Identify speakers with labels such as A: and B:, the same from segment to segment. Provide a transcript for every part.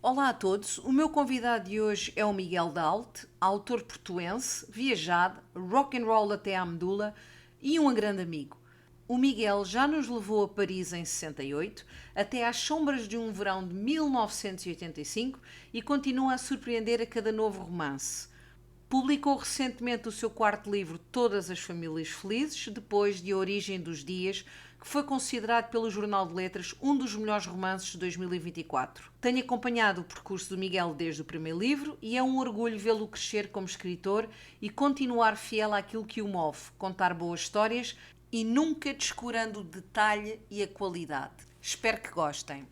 A: Olá a todos, o meu convidado de hoje é o Miguel Dalt, autor portuense, viajado, rock and roll até à medula e um grande amigo. O Miguel já nos levou a Paris em 68, até às sombras de um verão de 1985 e continua a surpreender a cada novo romance. Publicou recentemente o seu quarto livro, Todas as Famílias Felizes, depois de A Origem dos Dias, que foi considerado pelo Jornal de Letras um dos melhores romances de 2024. Tenho acompanhado o percurso do Miguel desde o primeiro livro e é um orgulho vê-lo crescer como escritor e continuar fiel àquilo que o move, contar boas histórias e nunca descurando o detalhe e a qualidade. Espero que gostem.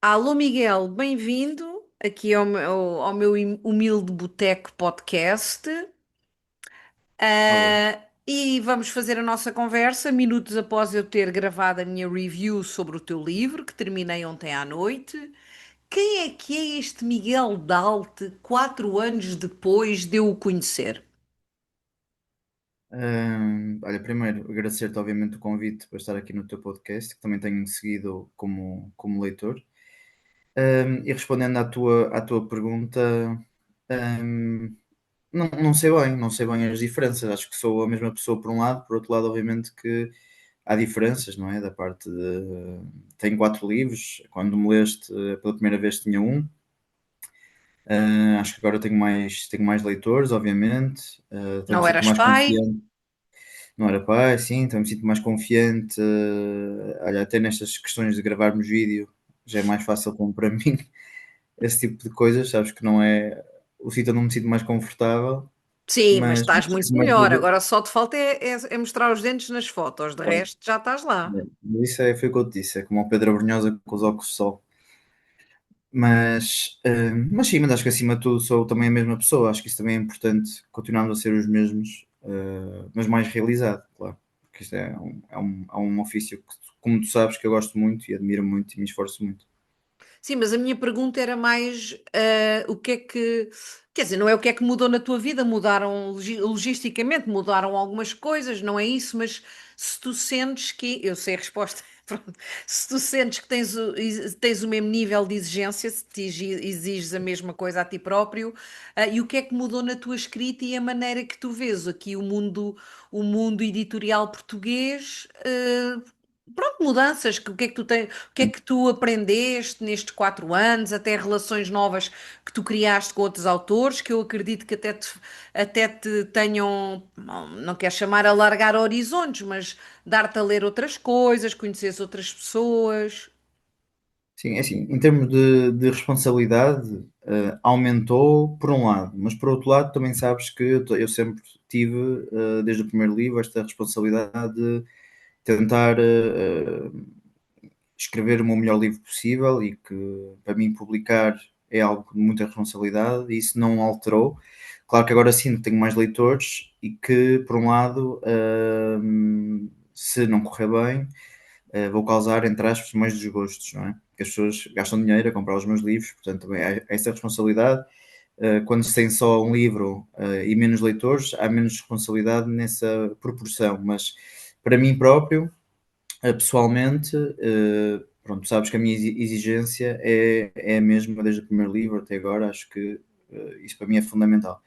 A: Alô Miguel, bem-vindo aqui ao meu humilde Boteco Podcast.
B: Olá.
A: E vamos fazer a nossa conversa minutos após eu ter gravado a minha review sobre o teu livro, que terminei ontem à noite. Quem é que é este Miguel Dalte, 4 anos depois de eu o conhecer?
B: Olha, primeiro agradecer-te obviamente o convite para estar aqui no teu podcast, que também tenho seguido como leitor. E respondendo à tua pergunta, não sei bem, não sei bem as diferenças. Acho que sou a mesma pessoa por um lado, por outro lado, obviamente que há diferenças, não é? Da parte de. Tenho 4 livros, quando me leste pela primeira vez tinha um. Acho que agora tenho mais leitores, obviamente. Também me
A: Não
B: sinto
A: eras
B: mais
A: pai?
B: confiante. Não era pai, sim, então me sinto mais confiante. Olha, até nestas questões de gravarmos vídeo já é mais fácil como para mim. Esse tipo de coisas, sabes que não é. O sítio onde me sinto mais confortável,
A: Sim, mas
B: mas
A: estás muito
B: sinto mais
A: melhor.
B: livre.
A: Agora só te falta é mostrar os dentes nas fotos, de
B: Claro.
A: resto já estás lá.
B: Isso foi o que eu te disse, é como o Pedro Brunhosa com os óculos de sol. Mas sim, mas acho que acima de tudo sou também a mesma pessoa. Acho que isso também é importante, continuarmos a ser os mesmos, mas mais realizado, claro. Porque isto é um ofício que, como tu sabes, que eu gosto muito e admiro muito e me esforço muito.
A: Sim, mas a minha pergunta era mais o que é que. Quer dizer, não é o que é que mudou na tua vida, mudaram logisticamente, mudaram algumas coisas, não é isso, mas se tu sentes que. Eu sei a resposta, pronto. Se tu sentes que tens o mesmo nível de exigência, se te exiges a mesma coisa a ti próprio, e o que é que mudou na tua escrita e a maneira que tu vês aqui o mundo editorial português. Pronto, mudanças, o que é que tu tens, o que é que tu aprendeste nestes 4 anos, até relações novas que tu criaste com outros autores, que eu acredito que até te tenham, não quero chamar a alargar horizontes, mas dar-te a ler outras coisas, conheceres outras pessoas.
B: Sim, é assim, em termos de responsabilidade, aumentou por um lado, mas por outro lado também sabes que eu sempre tive, desde o primeiro livro, esta responsabilidade de tentar escrever o meu melhor livro possível e que para mim publicar é algo de muita responsabilidade e isso não alterou. Claro que agora sim tenho mais leitores e que, por um lado, se não correr bem, vou causar, entre aspas, mais desgostos, não é? Porque as pessoas gastam dinheiro a comprar os meus livros, portanto também há essa responsabilidade. Quando se tem só um livro e menos leitores, há menos responsabilidade nessa proporção, mas para mim próprio, pessoalmente, pronto, sabes que a minha exigência é a mesma desde o primeiro livro até agora, acho que isso para mim é fundamental.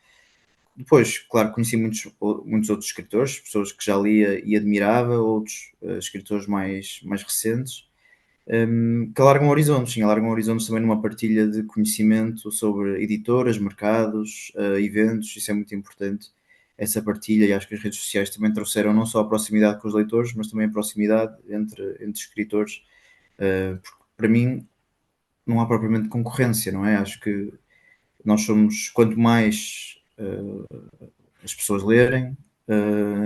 B: Depois, claro, conheci muitos outros escritores, pessoas que já lia e admirava, outros escritores mais recentes, que alargam horizontes, sim, alargam horizontes também numa partilha de conhecimento sobre editoras, mercados, eventos, isso é muito importante, essa partilha, e acho que as redes sociais também trouxeram não só a proximidade com os leitores, mas também a proximidade entre escritores, porque para mim não há propriamente concorrência, não é? Acho que nós somos, quanto mais as pessoas lerem,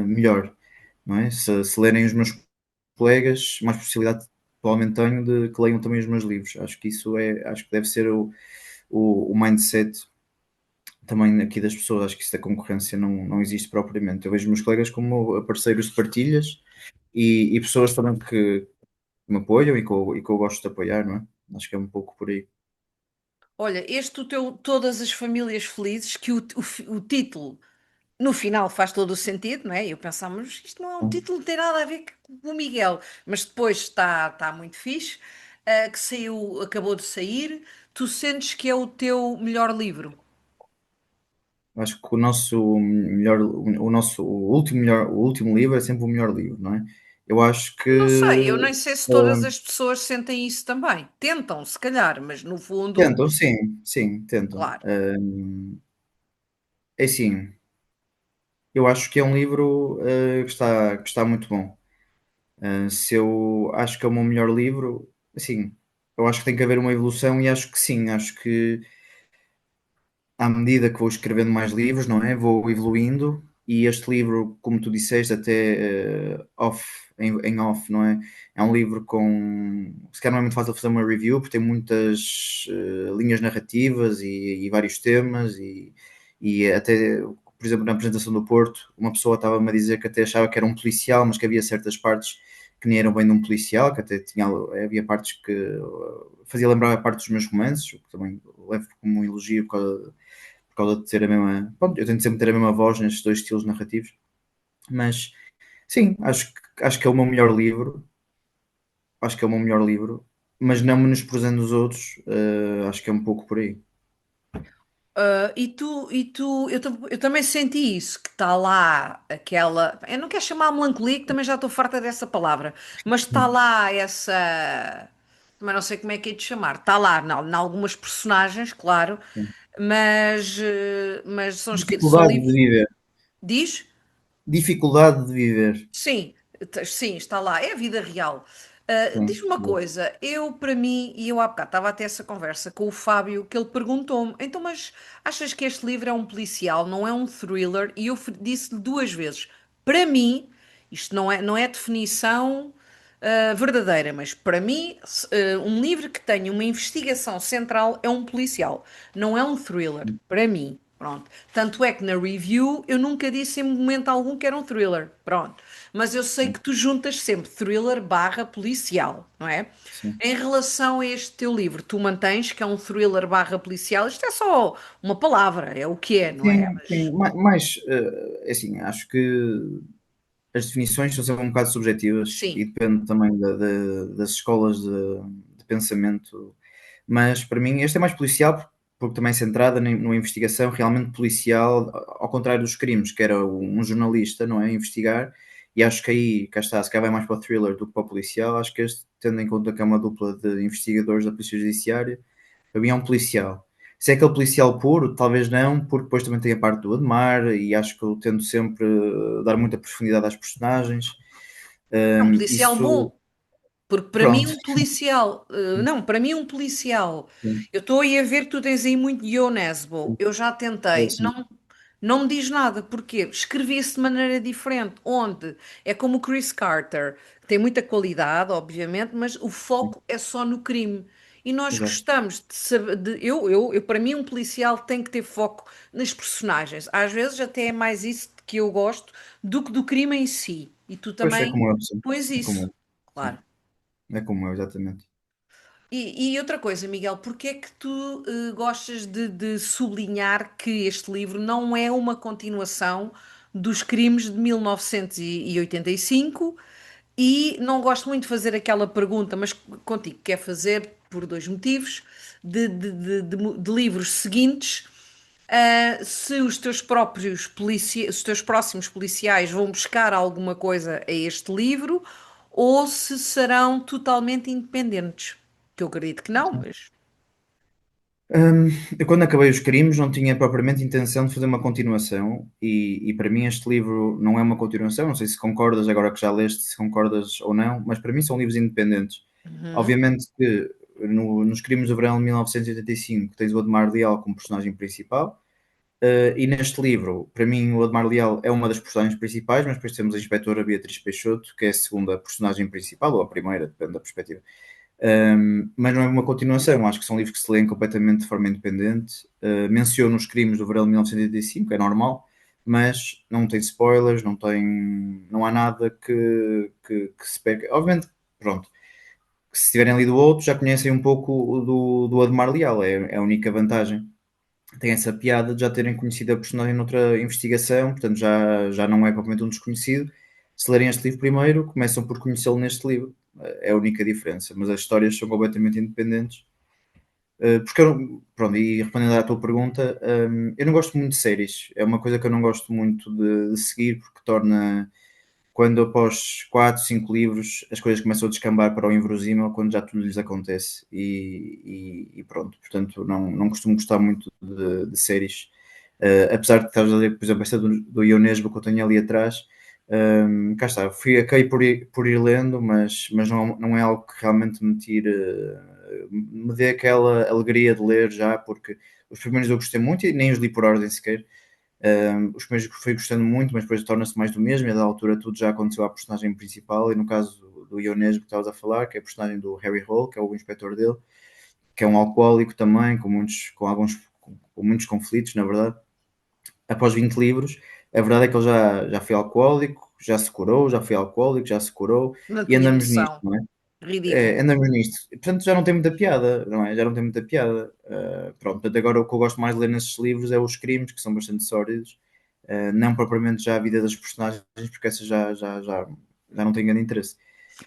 B: melhor, não é? Se lerem os meus colegas, mais possibilidade provavelmente tenho de que leiam também os meus livros. Acho que deve ser o mindset também aqui das pessoas. Acho que isso da concorrência não existe propriamente. Eu vejo os meus colegas como parceiros de partilhas e pessoas também que me apoiam e que eu gosto de apoiar, não é? Acho que é um pouco por aí.
A: Olha, este o teu Todas as Famílias Felizes, que o título. no final faz todo o sentido, não é? Eu pensamos, isto não é um título, não tem nada a ver com o Miguel, mas depois está muito fixe, que saiu, acabou de sair. Tu sentes que é o teu melhor livro?
B: Acho que o nosso melhor, o nosso o último livro é sempre o melhor livro, não é? Eu acho
A: Não sei,
B: que
A: eu nem sei se todas
B: uh,
A: as pessoas sentem isso também. Tentam, se calhar, mas no fundo,
B: tentam, sim, sim, tentam.
A: claro.
B: É assim, eu acho que é um livro que está muito bom. Se eu acho que é o meu melhor livro, assim, eu acho que tem que haver uma evolução e acho que sim, acho que à medida que vou escrevendo mais livros, não é? Vou evoluindo e este livro, como tu disseste, até em off, não é? É um livro com. Se calhar não é muito fácil fazer uma review, porque tem muitas linhas narrativas e vários temas, e até, por exemplo, na apresentação do Porto, uma pessoa estava-me a dizer que até achava que era um policial, mas que havia certas partes que nem eram bem de um policial, que até tinha, havia partes que fazia lembrar a parte dos meus romances, o que também levo como um elogio por causa de ter a mesma. Pronto, eu tento sempre ter a mesma voz nestes dois estilos narrativos, mas sim, acho que é o meu melhor livro. Acho que é o meu melhor livro, mas não menosprezando os outros, acho que é um pouco por aí.
A: Eu também senti isso, que está lá aquela. Eu não quero chamar melancolia, que também já estou farta dessa palavra, mas está lá essa. Também não sei como é que é de chamar. Está lá, em algumas personagens, claro,
B: Sim.
A: mas são
B: Dificuldade de
A: livros.
B: viver.
A: Diz?
B: Dificuldade de viver.
A: Sim, sim, está lá, é a vida real.
B: Sim.
A: Diz-me uma coisa, eu para mim, e eu há bocado estava a ter essa conversa com o Fábio, que ele perguntou-me, então, mas achas que este livro é um policial, não é um thriller? E eu disse-lhe duas vezes, para mim, isto não é definição verdadeira, mas para mim, um livro que tenha uma investigação central é um policial, não é um thriller, para mim. Pronto. Tanto é que na review eu nunca disse em momento algum que era um thriller. Pronto. Mas eu sei que tu juntas sempre thriller barra policial, não é?
B: Sim.
A: Em relação a este teu livro, tu mantens que é um thriller barra policial? Isto é só uma palavra, é o que é, não é?
B: Sim, sim. Mais, assim, acho que as definições são sempre um bocado subjetivas
A: Sim.
B: e depende também das escolas de pensamento. Mas para mim, este é mais policial porque também é centrada numa investigação realmente policial, ao contrário dos crimes, que era um jornalista, não é? A investigar. E acho que aí, cá está, se calhar vai mais para o thriller do que para o policial. Acho que este, tendo em conta que é uma dupla de investigadores da Polícia Judiciária, para mim é um policial. Se é aquele policial puro, talvez não, porque depois também tem a parte do Admar e acho que eu tento sempre dar muita profundidade às personagens.
A: É um policial
B: Isso,
A: bom. Porque para mim
B: pronto.
A: um policial, não, para mim um policial,
B: Sim,
A: eu estou aí a ver que tu tens aí muito Ionesbo,
B: sim,
A: eu já tentei,
B: sim,
A: não me diz nada, porque escrevi-se de maneira diferente, onde é como o Chris Carter, que tem muita qualidade, obviamente, mas o
B: sim,
A: foco é só no crime. E nós
B: exato.
A: gostamos de saber, para mim um policial tem que ter foco nas personagens. Às vezes até é mais isso que eu gosto do que do crime em si. E tu
B: Pois é
A: também
B: como eu, sim.
A: pões
B: É como
A: isso,
B: eu. Sim.
A: claro.
B: É como eu, exatamente.
A: E outra coisa, Miguel, porque é que tu gostas de sublinhar que este livro não é uma continuação dos crimes de 1985 e não gosto muito de fazer aquela pergunta, mas contigo quer fazer por dois motivos, de livros seguintes, se os teus se os teus próximos policiais vão buscar alguma coisa a este livro ou se serão totalmente independentes. Que eu acredito que não, mas.
B: Eu quando acabei os crimes não tinha propriamente intenção de fazer uma continuação e para mim este livro não é uma continuação, não sei se concordas agora que já leste, se concordas ou não, mas para mim são livros independentes.
A: Uhum.
B: Obviamente que nos Crimes do Verão de 1985 tens o Admar Leal como personagem principal, e neste livro, para mim o Admar Leal é uma das personagens principais, mas depois temos a inspetora Beatriz Peixoto, que é a segunda personagem principal, ou a primeira, depende da perspectiva. Mas não é uma continuação, acho que são livros que se leem completamente de forma independente. Menciono os crimes do verão de 1985, é normal, mas não tem spoilers, não há nada que se pegue. Obviamente, pronto, que se tiverem lido outros já conhecem um pouco do Admar Leal, é a única vantagem. tem essa piada de já terem conhecido a personagem noutra investigação, portanto já não é propriamente um desconhecido. Se lerem este livro primeiro, começam por conhecê-lo neste livro. É a única diferença, mas as histórias são completamente independentes. Porque pronto, e respondendo à tua pergunta, eu não gosto muito de séries. É uma coisa que eu não gosto muito de seguir, porque torna, quando após 4 5 livros as coisas começam a descambar para o inverosímil, quando já tudo lhes acontece. E pronto, portanto, não costumo gostar muito de séries. Apesar de estares a ler, por exemplo, esta do Ionesbo que eu tenho ali atrás, cá está, acabei por ir lendo, mas não é algo que realmente me dê aquela alegria de ler já, porque os primeiros eu gostei muito e nem os li por ordem sequer. Os primeiros fui gostando muito, mas depois torna-se mais do mesmo, e a da altura tudo já aconteceu à personagem principal, e no caso do Ionesbo que estavas a falar, que é a personagem do Harry Hole, que é o inspetor dele, que é um alcoólico também, com muitos conflitos, na verdade. Após 20 livros, a verdade é que ele já foi alcoólico, já se curou, já foi alcoólico, já se curou,
A: Não
B: e
A: tinha
B: andamos nisto,
A: noção.
B: não é?
A: Ridículo.
B: Andamos nisto. Portanto, já não tem muita piada, não é? Já não tem muita piada. Pronto, portanto, agora o que eu gosto mais de ler nesses livros é os crimes, que são bastante sórdidos, não propriamente já a vida das personagens, porque essas já não têm grande interesse.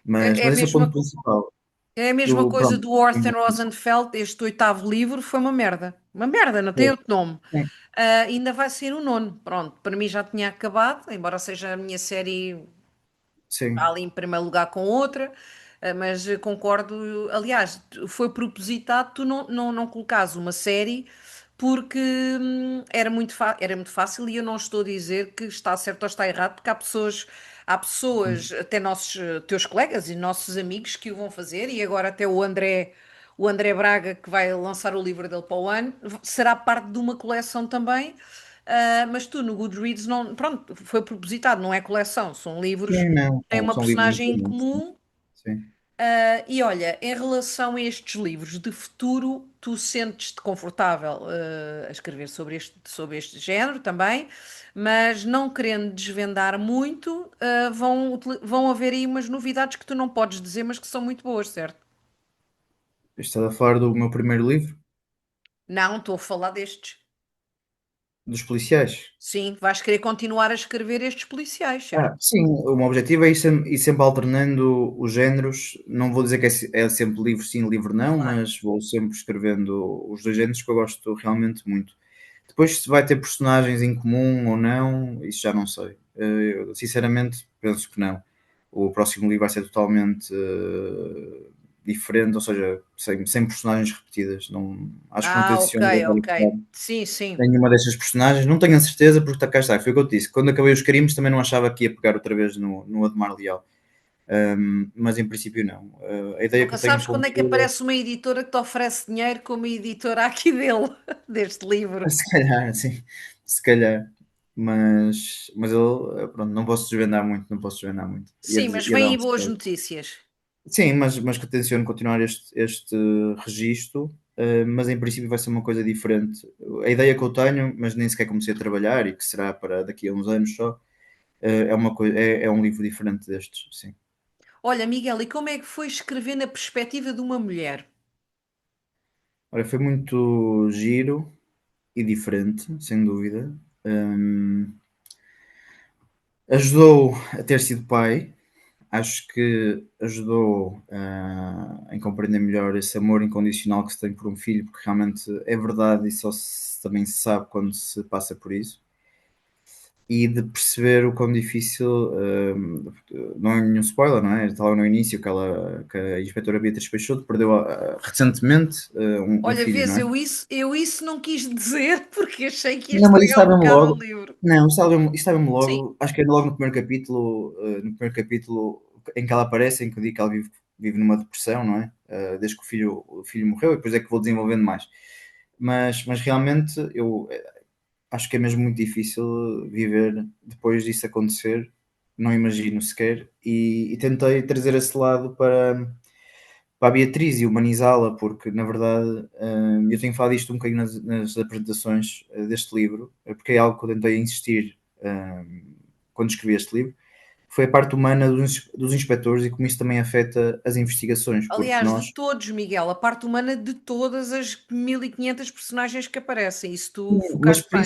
A: É, é a
B: Mas esse é o ponto
A: mesma,
B: principal.
A: é a mesma
B: Do,
A: coisa
B: pronto,
A: do Orson Rosenfeld. Este oitavo livro foi uma merda. Uma merda, não tem outro nome.
B: sim,
A: Ainda vai ser o nono. Pronto, para mim já tinha acabado, embora seja a minha série
B: sim,
A: ali em primeiro lugar com outra, mas concordo. Aliás, foi propositado tu não colocares uma série porque era muito fácil e eu não estou a dizer que está certo ou está errado, porque há pessoas, até nossos, teus colegas e nossos amigos que o vão fazer, e agora até o André Braga, que vai lançar o livro dele para o ano, será parte de uma coleção também. Mas tu no Goodreads não, pronto, foi propositado, não é coleção, são livros
B: sim, não,
A: tem uma
B: são livros
A: personagem em
B: independentes. Sim.
A: comum.
B: Sim.
A: E olha, em relação a estes livros de futuro, tu sentes-te confortável a escrever sobre este género também, mas não querendo desvendar muito, vão haver aí umas novidades que tu não podes dizer, mas que são muito boas, certo?
B: Estás a falar do meu primeiro livro,
A: Não, estou a falar destes.
B: dos policiais.
A: Sim, vais querer continuar a escrever estes policiais, certo?
B: Sim, o meu objetivo é ir sempre alternando os géneros. Não vou dizer que é sempre livro sim, livro não,
A: Claro.
B: mas vou sempre escrevendo os dois géneros que eu gosto realmente muito. Depois, se vai ter personagens em comum ou não, isso já não sei. Eu, sinceramente, penso que não. O próximo livro vai ser totalmente diferente, ou seja, sem personagens repetidas. Não, acho que não
A: Ah, ok,
B: tenciono
A: ok.
B: voltar
A: Sim, sim.
B: nenhuma destas personagens. Não tenho a certeza, porque cá está, foi o que eu te disse. Quando acabei os crimes, também não achava que ia pegar outra vez no Admar Leal. Mas em princípio, não. A ideia que
A: Nunca
B: eu tenho
A: sabes
B: com
A: quando é que
B: tudo,
A: aparece uma editora que te oferece dinheiro como a editora aqui dele, deste livro.
B: se calhar, sim, se calhar. Mas ele, pronto, não posso desvendar muito, não posso desvendar muito.
A: Sim, mas
B: Ia
A: vem
B: dar um
A: aí boas
B: spoiler.
A: notícias.
B: Sim, mas que tenciono continuar este registro, mas em princípio vai ser uma coisa diferente. A ideia que eu tenho, mas nem sequer comecei a trabalhar e que será para daqui a uns anos só, é uma coisa, é um livro diferente destes, sim.
A: Olha, Miguel, e como é que foi escrever na perspectiva de uma mulher?
B: Olha, foi muito giro e diferente, sem dúvida. Hum, Ajudou a ter sido pai, acho que ajudou em compreender melhor esse amor incondicional que se tem por um filho, porque realmente é verdade e também se sabe quando se passa por isso. E de perceber o quão difícil, não é nenhum spoiler, não é? Está logo no início que a inspetora Beatriz Peixoto perdeu recentemente um
A: Olha,
B: filho,
A: vês,
B: não é?
A: eu isso não quis dizer porque achei que ia
B: Não, mas isso
A: estragar um
B: estava-me
A: bocado o
B: logo.
A: livro.
B: Não, isso estava-me
A: Sim.
B: logo. Acho que é logo no primeiro capítulo em que ela aparece, em que eu digo que ela vive numa depressão, não é? Desde que o filho morreu, e depois é que vou desenvolvendo mais. Mas realmente eu acho que é mesmo muito difícil viver depois disso acontecer. Não imagino sequer. E tentei trazer esse lado para a Beatriz e humanizá-la, porque na verdade eu tenho falado isto um bocadinho nas apresentações deste livro, porque é algo que eu tentei insistir quando escrevi este livro, foi a parte humana dos inspectores e como isso também afeta as investigações, porque
A: Aliás, de
B: nós,
A: todos, Miguel, a parte humana de todas as 1500 personagens que aparecem, isso tu focaste bem.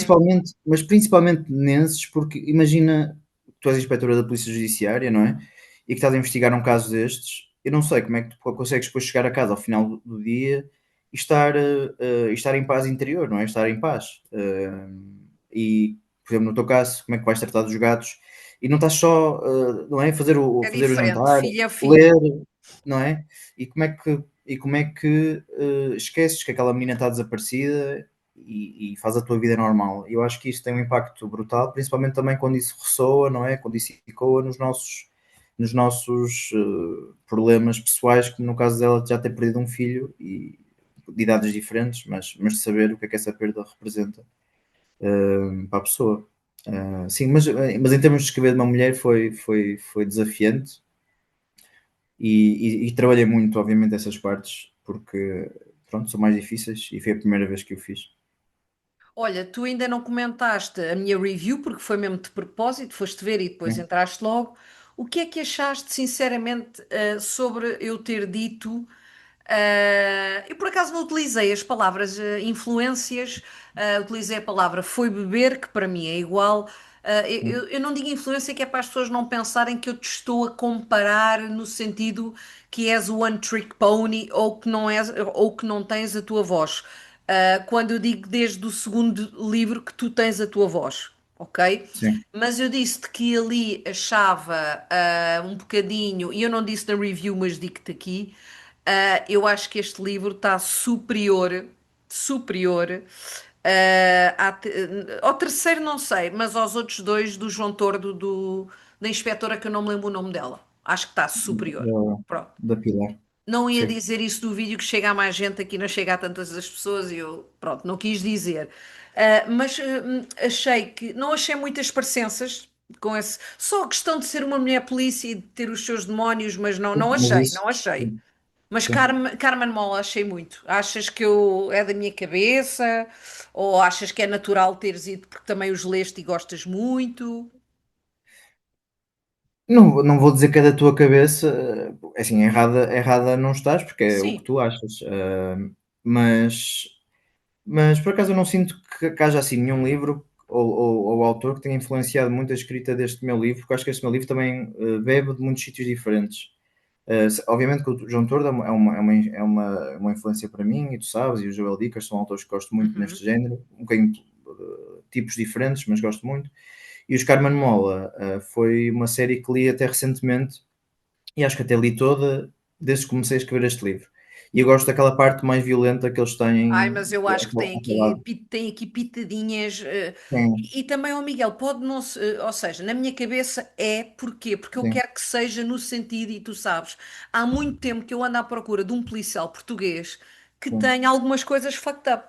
B: mas principalmente nesses, porque imagina, tu és inspetora da Polícia Judiciária, não é? E que estás a investigar um caso destes, eu não sei como é que tu consegues depois chegar a casa ao final do dia e estar em paz interior, não é? Estar em paz. E, por exemplo, no teu caso, como é que vais tratar dos gatos? E não estás só, não é?
A: É
B: Fazer o
A: diferente,
B: jantar,
A: filho é filho.
B: ler, não é? E como é que esqueces que aquela menina está desaparecida e faz a tua vida normal. Eu acho que isso tem um impacto brutal, principalmente também quando isso ressoa, não é? Quando isso ecoa nos nossos problemas pessoais, como no caso dela de já ter perdido um filho e de idades diferentes, mas de saber o que é que essa perda representa para a pessoa. Sim, mas em termos de escrever de uma mulher foi desafiante e trabalhei muito, obviamente, essas partes, porque pronto, são mais difíceis e foi a primeira vez que o fiz.
A: Olha, tu ainda não comentaste a minha review, porque foi mesmo de propósito, foste ver e depois
B: Sim.
A: entraste logo. O que é que achaste, sinceramente, sobre eu ter dito? Eu por acaso não utilizei as palavras influências, utilizei a palavra foi beber, que para mim é igual. Eu não digo influência, que é para as pessoas não pensarem que eu te estou a comparar no sentido que és o one trick pony ou que não és, ou que não tens a tua voz. Quando eu digo desde o segundo livro que tu tens a tua voz, ok?
B: Sim.
A: Mas eu disse-te que ali achava um bocadinho, e eu não disse na review, mas digo-te aqui, eu acho que este livro está superior, ao terceiro não sei, mas aos outros dois do João Tordo, da inspetora que eu não me lembro o nome dela. Acho que está superior.
B: Da,
A: Pronto.
B: da Pilar.
A: Não ia
B: Sim.
A: dizer isso do vídeo que chega a mais gente, aqui não chega a tantas as pessoas e eu, pronto, não quis dizer. Mas achei que, não achei muitas parecenças com esse, só a questão de ser uma mulher polícia e de ter os seus demónios, mas não
B: Mas
A: achei,
B: isso,
A: não achei.
B: sim,
A: Mas
B: sim.
A: Carmen Mola achei muito. Achas que eu é da minha cabeça? Ou achas que é natural teres ido porque também os leste e gostas muito?
B: Não vou dizer que é da tua cabeça, assim, errada não estás, porque é o que
A: Sim.
B: tu achas. Mas, mas por acaso eu não sinto que haja assim nenhum livro ou autor que tenha influenciado muito a escrita deste meu livro, porque eu acho que este meu livro também bebe de muitos sítios diferentes. Obviamente que o João Tordo é uma influência para mim, e tu sabes, e o Joel Dicker são autores que gosto muito
A: Uhum.
B: neste género, um bocadinho tipos diferentes, mas gosto muito. E os Carmen Mola foi uma série que li até recentemente e acho que até li toda desde que comecei a escrever este livro. E eu gosto daquela parte mais violenta que eles
A: Ai,
B: têm
A: mas eu acho que
B: a falar.
A: tem aqui pitadinhas.
B: Sim,
A: E também, ó Miguel, pode não se. Ou seja, na minha cabeça é porquê? Porque eu
B: sim,
A: quero que seja no sentido, e tu sabes, há muito tempo que eu ando à procura de um policial português que
B: sim,
A: tenha algumas coisas fucked up.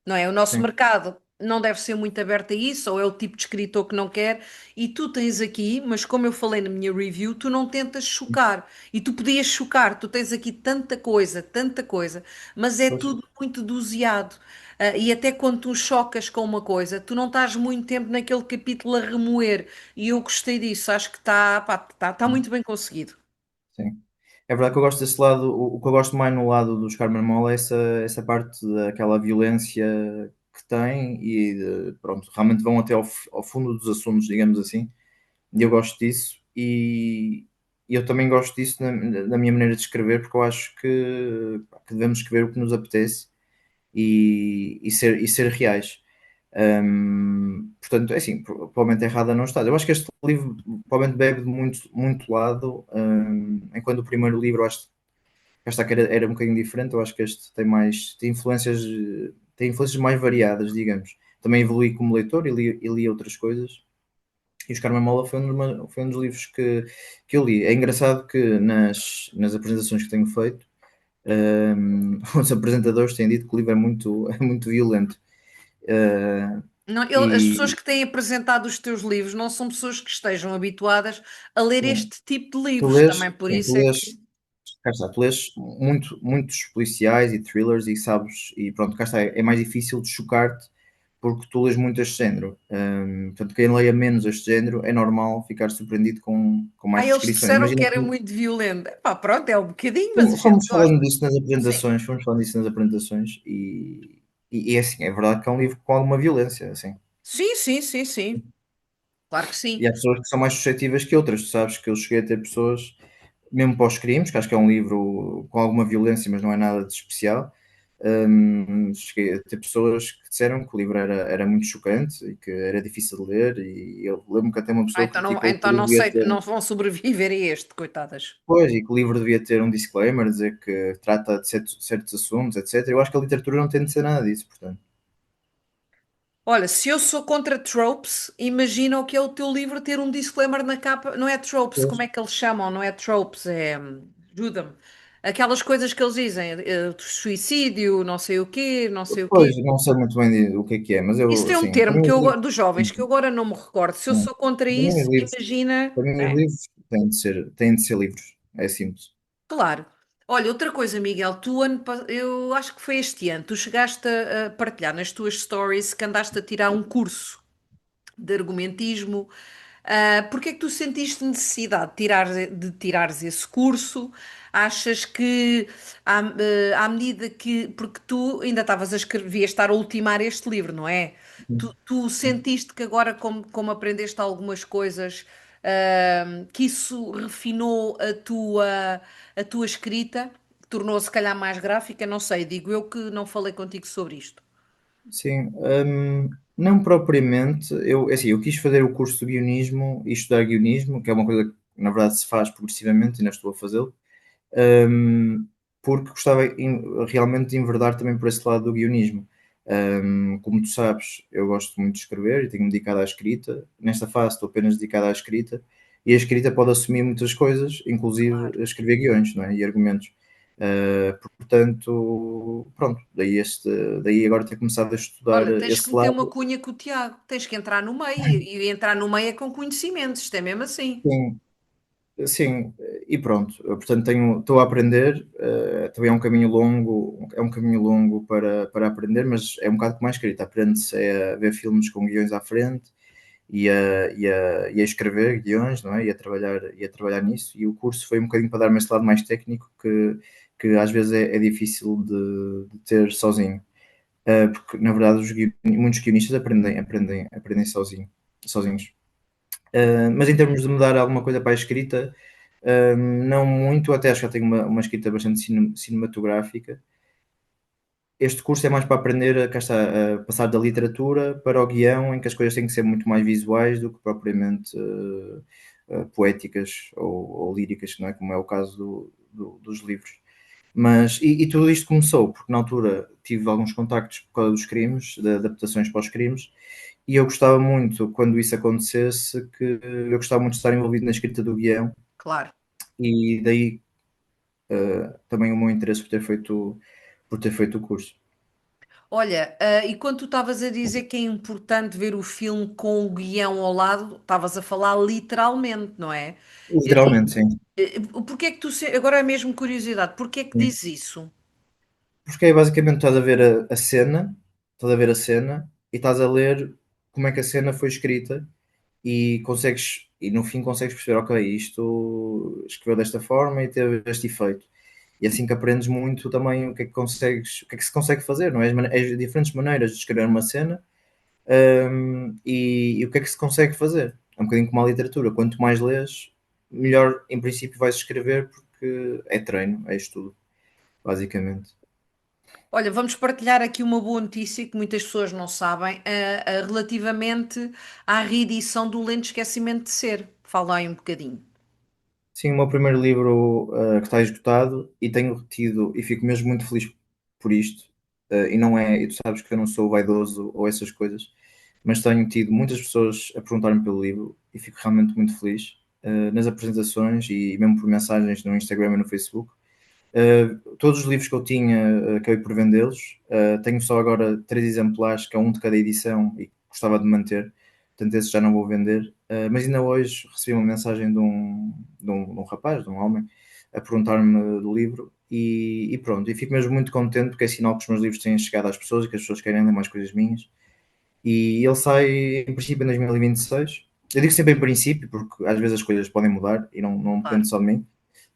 A: Não é? O nosso
B: sim,
A: mercado não deve ser muito aberto a isso, ou é o tipo de escritor que não quer, e tu tens aqui, mas como eu falei na minha review, tu não tentas chocar, e tu podias chocar, tu tens aqui tanta coisa, mas é
B: pois,
A: tudo muito doseado. E até quando tu chocas com uma coisa, tu não estás muito tempo naquele capítulo a remoer, e eu gostei disso, acho que está muito bem conseguido.
B: sim. É verdade que eu gosto desse lado, o que eu gosto mais no lado dos Carmen Mola é essa parte daquela violência que tem e pronto, realmente vão até ao fundo dos assuntos, digamos assim. E eu gosto disso e eu também gosto disso na minha maneira de escrever, porque eu acho que devemos escrever o que nos apetece e ser reais. Portanto, é assim, provavelmente errada não está. Eu acho que este livro provavelmente bebe de muito lado, enquanto o primeiro livro eu acho que esta que era um bocadinho diferente, eu acho que este tem influências mais variadas, digamos. Também evolui como leitor e li outras coisas, e os Carmen Mola foi um dos livros que eu li. É engraçado que nas apresentações que tenho feito, os apresentadores têm dito que o livro é muito violento. Uh,
A: Não, as pessoas
B: e
A: que têm apresentado os teus livros não são pessoas que estejam habituadas a ler
B: sim,
A: este tipo de
B: tu
A: livros,
B: lês,
A: também por
B: sim,
A: isso é que.
B: cá está, tu lês muitos policiais e thrillers e sabes, e pronto, cá está, é mais difícil de chocar-te porque tu lês muito este género. Portanto, quem leia menos este género é normal ficar surpreendido com mais
A: Ah, eles
B: descrições.
A: disseram que
B: Imagina
A: era
B: que
A: muito violento. Epá, pronto, é um bocadinho, mas a gente
B: fomos
A: gosta.
B: falando disso nas
A: Sim,
B: apresentações, e é assim, é verdade que é um livro com alguma violência, assim.
A: sim, sim, sim, sim. Claro que sim.
B: E há pessoas que são mais suscetíveis que outras. Tu sabes que eu cheguei a ter pessoas, mesmo para os crimes, que acho que é um livro com alguma violência, mas não é nada de especial. Cheguei a ter pessoas que disseram que o livro era muito chocante e que era difícil de ler. E eu lembro que até uma
A: Ah,
B: pessoa
A: então não,
B: criticou que
A: então
B: o livro
A: não
B: devia
A: sei,
B: ter.
A: não vão sobreviver a este, coitadas.
B: Pois, e que o livro devia ter um disclaimer, dizer que trata de certos assuntos, etc. Eu acho que a literatura não tem de ser nada disso, portanto.
A: Olha, se eu sou contra tropes, imagina o que é o teu livro ter um disclaimer na capa. Não é tropes,
B: Pois.
A: como é que eles chamam? Não é tropes, é. Ajuda-me. Aquelas coisas que eles dizem, suicídio, não sei o quê, não sei o
B: Pois,
A: quê.
B: não sei muito bem o que é, mas
A: Isso
B: eu,
A: tem um
B: assim, para
A: termo
B: mim
A: que
B: os
A: eu,
B: livros,
A: dos jovens que eu agora não me recordo. Se eu
B: sim,
A: sou contra
B: para mim
A: isso,
B: os livros,
A: imagina.
B: para mim os
A: É,
B: livros têm de ser livros, é simples.
A: claro. Olha, outra coisa, Miguel, eu acho que foi este ano, tu chegaste a partilhar nas tuas stories que andaste a tirar um curso de argumentismo. Porque é que tu sentiste necessidade de tirares esse curso? Achas que, à medida que. Porque tu ainda estavas a escrever, devias estar a ultimar este livro, não é? Tu sentiste que agora, como aprendeste algumas coisas, que isso refinou a tua escrita, tornou-se, se calhar, mais gráfica? Não sei, digo eu que não falei contigo sobre isto.
B: Sim, não propriamente, eu quis fazer o curso de guionismo e estudar guionismo, que é uma coisa que na verdade se faz progressivamente, e ainda estou a fazê-lo, hum, porque gostava realmente de enverdar também por esse lado do guionismo. Como tu sabes, eu gosto muito de escrever e tenho-me dedicado à escrita. Nesta fase estou apenas dedicado à escrita e a escrita pode assumir muitas coisas, inclusive escrever guiões, não é? E argumentos. Portanto, pronto, daí agora ter começado a estudar
A: Olha, tens que
B: esse
A: meter uma
B: lado.
A: cunha com o Tiago, tens que entrar no meio e entrar no meio é com conhecimentos, isto é mesmo assim.
B: Sim, sim, e pronto. Portanto, estou a aprender. Também é um caminho longo para aprender, mas é um bocado como a escrita. Aprende-se a ver filmes com guiões à frente e a escrever guiões, não é? E a trabalhar nisso. E o curso foi um bocadinho para dar-me esse lado mais técnico que às vezes é difícil de ter sozinho. Porque na verdade muitos guionistas aprendem sozinhos. Mas em termos de mudar alguma coisa para a escrita, não muito, até acho que já tenho uma escrita bastante cinematográfica. Este curso é mais para aprender cá está, a passar da literatura para o guião, em que as coisas têm que ser muito mais visuais do que propriamente poéticas ou líricas, não é? Como é o caso dos livros. E tudo isto começou porque na altura tive alguns contactos por causa dos crimes, de adaptações para os crimes, e eu gostava muito, quando isso acontecesse, que eu gostava muito de estar envolvido na escrita do guião,
A: Claro.
B: e daí também o meu interesse por ter feito o curso.
A: Olha, e quando tu estavas a dizer que é importante ver o filme com o guião ao lado, estavas a falar literalmente, não é? Eh,
B: Literalmente, sim.
A: Porquê é que agora é mesmo curiosidade, porquê é que
B: Sim.
A: diz isso?
B: Porque aí basicamente estás a ver a cena e estás a ler como é que a cena foi escrita e no fim consegues perceber, ok, isto escreveu desta forma e teve este efeito. E é assim que aprendes muito também o que é que se consegue fazer, não é? As diferentes maneiras de escrever uma cena, e o que é que se consegue fazer. É um bocadinho como a literatura. Quanto mais lês, melhor em princípio vais escrever, porque é treino, é estudo, basicamente.
A: Olha, vamos partilhar aqui uma boa notícia que muitas pessoas não sabem, relativamente à reedição do Lento Esquecimento de Ser. Fala aí um bocadinho.
B: Sim, o meu primeiro livro que está esgotado, e tenho retido, e fico mesmo muito feliz por isto. E não é, e tu sabes que eu não sou vaidoso ou essas coisas, mas tenho tido muitas pessoas a perguntar-me pelo livro e fico realmente muito feliz nas apresentações e mesmo por mensagens no Instagram e no Facebook. Todos os livros que eu tinha, acabei por vendê-los. Tenho só agora 3 exemplares, que é um de cada edição, e gostava de manter, portanto, esses já não vou vender. Mas ainda hoje recebi uma mensagem de um rapaz, de um homem, a perguntar-me do livro, e pronto, e fico mesmo muito contente porque é sinal que os meus livros têm chegado às pessoas e que as pessoas querem ler mais coisas minhas. E ele sai, em princípio, em 2026. Eu digo sempre em princípio, porque às vezes as coisas podem mudar e não
A: Claro.
B: depende só de mim,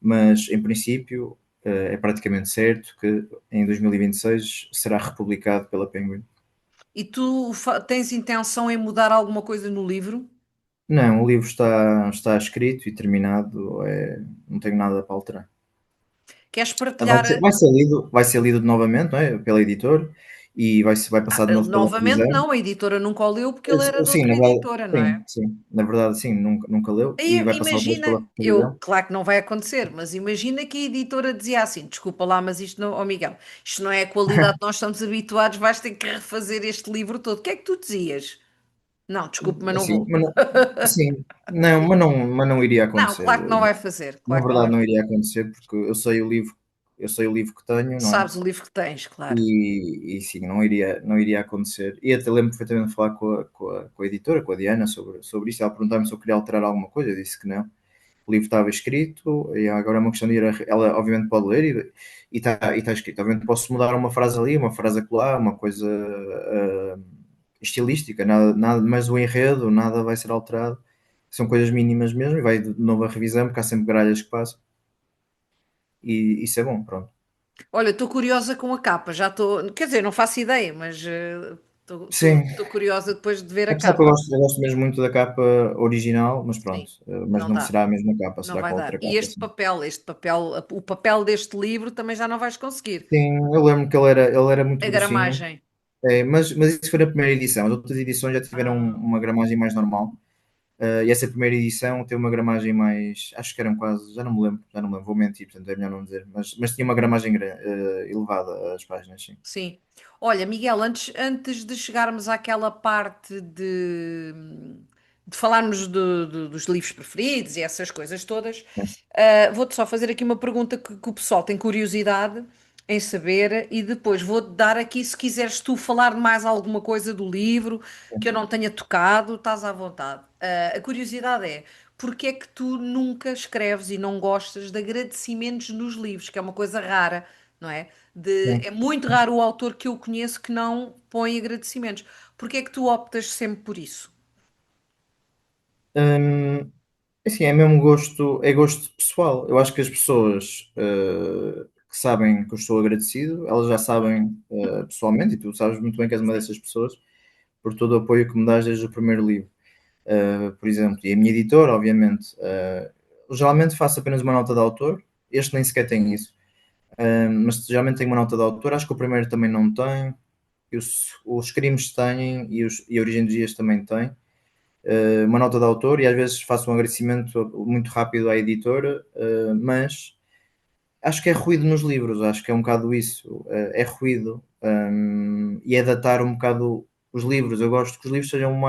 B: mas em princípio é praticamente certo que em 2026 será republicado pela Penguin.
A: E tu tens intenção em mudar alguma coisa no livro?
B: Não, o livro está escrito e terminado, não tenho nada para alterar.
A: Queres
B: Vai
A: partilhar?
B: ser, vai ser lido novamente, não é? Pela editora e vai passar de novo pela
A: Novamente,
B: revisão.
A: não, a editora nunca o leu porque ele era de
B: Sim,
A: outra
B: na verdade,
A: editora, não é?
B: sim, sim. Na verdade, sim, nunca leu
A: Aí,
B: e vai passar outra vez
A: imagina,
B: pela
A: eu,
B: revisão.
A: claro que não vai acontecer, mas imagina que a editora dizia assim: desculpa lá, mas isto não, oh Miguel, isto não é a qualidade que nós estamos habituados, vais ter que refazer este livro todo. O que é que tu dizias? Não, desculpe, mas não
B: Assim,
A: vou.
B: mas não, sim, não, mas não iria
A: Não,
B: acontecer.
A: claro que não vai fazer,
B: Na
A: claro que não
B: verdade,
A: vai
B: não
A: fazer.
B: iria acontecer porque eu sei o livro que tenho, não é?
A: Sabes o livro que tens, claro.
B: E sim, não iria acontecer. E até lembro perfeitamente de falar com a editora, com a Diana, sobre isso. Ela perguntava-me se eu queria alterar alguma coisa, eu disse que não. O livro estava escrito e agora é uma questão de ir. Ela, obviamente, pode ler e está escrito. Obviamente, posso mudar uma frase ali, uma frase acolá, uma coisa estilística, nada, mas o enredo, nada vai ser alterado. São coisas mínimas mesmo e vai de novo a revisão, porque há sempre gralhas que passam. E isso é bom, pronto.
A: Olha, estou curiosa com a capa, já estou, quer dizer, não faço ideia, mas
B: Sim,
A: estou curiosa depois de ver a
B: apesar que
A: capa.
B: eu gosto mesmo muito da capa original, mas pronto,
A: Sim,
B: mas
A: não
B: não
A: dá.
B: será a mesma capa,
A: Não
B: será
A: vai
B: com
A: dar.
B: outra
A: E
B: capa, sim.
A: este papel, o papel deste livro também já não vais conseguir.
B: Sim, eu lembro que ele era muito
A: A
B: grossinho,
A: gramagem.
B: mas isso foi na primeira edição. As outras edições já tiveram
A: Ah,
B: uma gramagem mais normal. E essa primeira edição tem uma gramagem mais. Acho que eram quase. Já não me lembro, vou mentir, portanto é melhor não dizer. Mas tinha uma gramagem elevada as páginas, sim.
A: sim. Olha, Miguel, antes de chegarmos àquela parte de falarmos dos livros preferidos e essas coisas todas, vou-te só fazer aqui uma pergunta que o pessoal tem curiosidade em saber e depois vou-te dar aqui, se quiseres tu falar de mais alguma coisa do livro que eu não tenha tocado, estás à vontade. A curiosidade é, porque é que tu nunca escreves e não gostas de agradecimentos nos livros, que é uma coisa rara, não é? É
B: Sim.
A: muito raro o autor que eu conheço que não põe agradecimentos. Porque é que tu optas sempre por isso?
B: Hum, assim, é mesmo gosto, é gosto pessoal. Eu acho que as pessoas que sabem que eu estou agradecido, elas já sabem pessoalmente, e tu sabes muito bem que és uma
A: Sim,
B: dessas pessoas, por todo o apoio que me dás desde o primeiro livro. Por exemplo, e a minha editora, obviamente, eu geralmente faço apenas uma nota de autor, este nem sequer tem isso. Mas geralmente tenho uma nota de autor, acho que o primeiro também não tem, os crimes têm e a Origem dos Dias também tem. Uma nota de autor e às vezes faço um agradecimento muito rápido à editora, mas acho que é ruído nos livros, acho que é um bocado isso, é ruído e é datar um bocado os livros. Eu gosto que os livros sejam o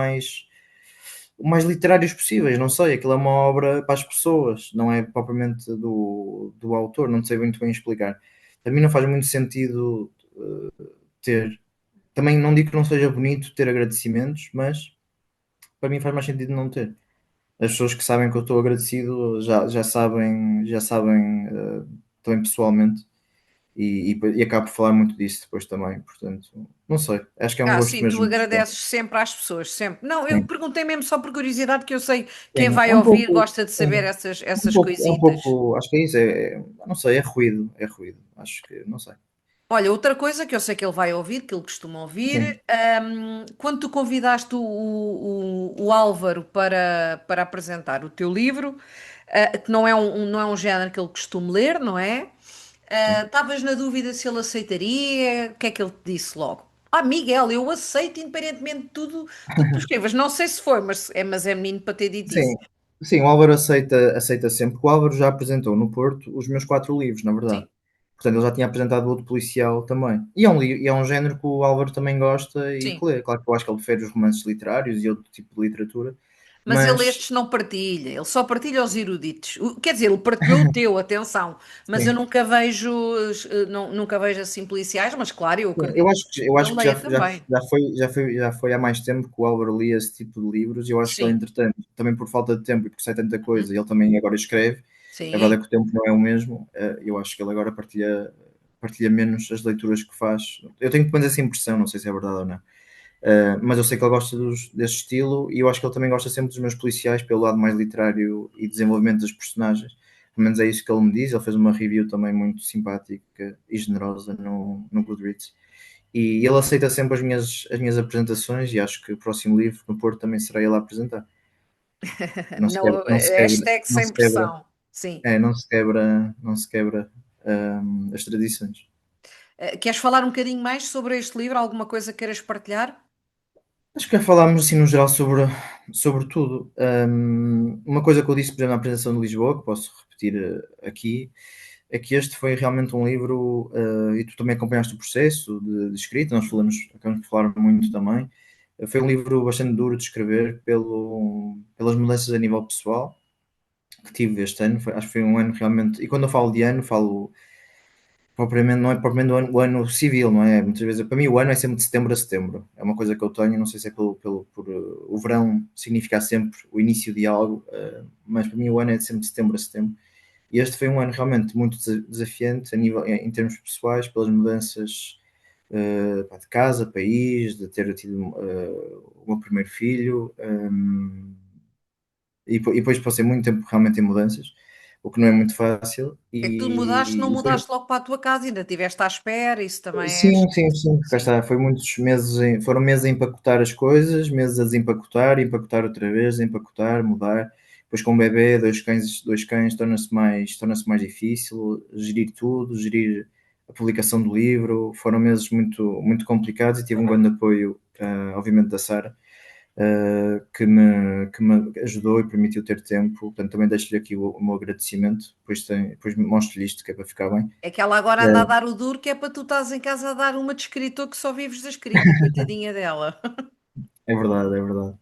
B: mais literários possíveis, não sei, aquilo é uma obra para as pessoas, não é propriamente do autor, não sei muito bem explicar. A mim não faz muito sentido ter, também não digo que não seja bonito ter agradecimentos, mas para mim faz mais sentido não ter. As pessoas que sabem que eu estou agradecido já sabem também pessoalmente e acabo por falar muito disso depois também, portanto, não sei, acho que é um
A: Ah,
B: gosto
A: sim, tu
B: mesmo pessoal.
A: agradeces sempre às pessoas, sempre. Não, eu
B: Sim,
A: perguntei mesmo só por curiosidade, que eu sei quem
B: sim,
A: vai
B: é um
A: ouvir
B: pouco,
A: gosta de saber
B: sim,
A: essas coisitas.
B: acho que é isso, não sei, é ruído, acho que, não sei.
A: Olha, outra coisa que eu sei que ele vai ouvir, que ele costuma
B: Sim,
A: ouvir, quando tu convidaste o Álvaro para apresentar o teu livro, que não é um género que ele costuma ler, não é?
B: sim.
A: Estavas na dúvida se ele aceitaria, o que é que ele te disse logo? Ah, Miguel, eu aceito independentemente de tudo que tu escrevas. Não sei se foi, mas é menino para ter dito
B: Sim,
A: isso.
B: sim, o Álvaro aceita sempre, porque o Álvaro já apresentou no Porto os meus 4 livros, na verdade.
A: Sim,
B: Portanto, ele já tinha apresentado outro policial também. E é um género que o Álvaro também gosta e
A: sim.
B: que lê. Claro que eu acho que ele prefere os romances literários e outro tipo de literatura,
A: Mas ele
B: mas
A: estes não partilha, ele só partilha os eruditos. Quer dizer, ele partilhou o teu, atenção, mas eu
B: sim.
A: nunca vejo, nunca vejo assim policiais, mas claro, eu
B: Sim,
A: acredito
B: eu acho que, eu
A: que
B: acho
A: ele
B: que já,
A: leia também.
B: já foi há mais tempo que o Álvaro lia esse tipo de livros e eu acho que ele,
A: Sim,
B: entretanto, também por falta de tempo e por ser tanta
A: uhum,
B: coisa, ele também agora escreve. A
A: sim.
B: verdade é que o tempo não é o mesmo. Eu acho que ele agora partilha menos as leituras que faz. Eu tenho pelo menos essa impressão, não sei se é verdade ou não. Mas eu sei que ele gosta desse estilo e eu acho que ele também gosta sempre dos meus policiais pelo lado mais literário e desenvolvimento das personagens. Pelo menos é isso que ele me diz. Ele fez uma review também muito simpática e generosa no Goodreads. E ele aceita sempre as minhas apresentações e acho que o próximo livro no Porto também será ele a apresentar. Não se quebra,
A: Não,
B: não se quebra,
A: hashtag
B: não
A: sem
B: se quebra,
A: pressão. Sim.
B: não se quebra as tradições.
A: Queres falar um bocadinho mais sobre este livro? Alguma coisa queiras partilhar?
B: Acho que já falámos assim no geral sobre tudo. Uma coisa que eu disse, por exemplo, na apresentação de Lisboa, que posso repetir aqui, é que este foi realmente um livro, e tu também acompanhaste o processo de escrita, acabamos de falar muito também. Foi um livro bastante duro de escrever pelas mudanças a nível pessoal que tive este ano. Acho que foi um ano realmente. E quando eu falo de ano, falo propriamente, não é propriamente o ano civil, não é? Muitas vezes, para mim, o ano é sempre de setembro a setembro. É uma coisa que eu tenho, não sei se é por o verão significar sempre o início de algo, mas para mim o ano é sempre de setembro a setembro. E este foi um ano realmente muito desafiante a nível, em termos pessoais, pelas mudanças de casa, país, de ter tido o meu primeiro filho, e depois passei muito tempo realmente em mudanças, o que não é muito fácil.
A: É que tu mudaste, não
B: E foi,
A: mudaste logo para a tua casa, ainda estiveste à espera, isso também é
B: sim, sim,
A: esquisito.
B: sim, cá
A: Sim.
B: está. Foi muitos meses, foram meses a empacotar as coisas, meses a desempacotar, empacotar outra vez, empacotar, mudar. Depois com um bebê, dois cães torna-se mais difícil gerir tudo, gerir a publicação do livro. Foram meses muito, muito complicados e tive um grande apoio, obviamente, da Sara, que me ajudou e permitiu ter tempo. Portanto, também deixo-lhe aqui o meu agradecimento. Depois mostro-lhe isto, que é para ficar bem.
A: É que ela agora anda a dar o duro, que é para tu estás em casa a dar uma de escritor que só vives da escrita, coitadinha dela.
B: É verdade, é verdade.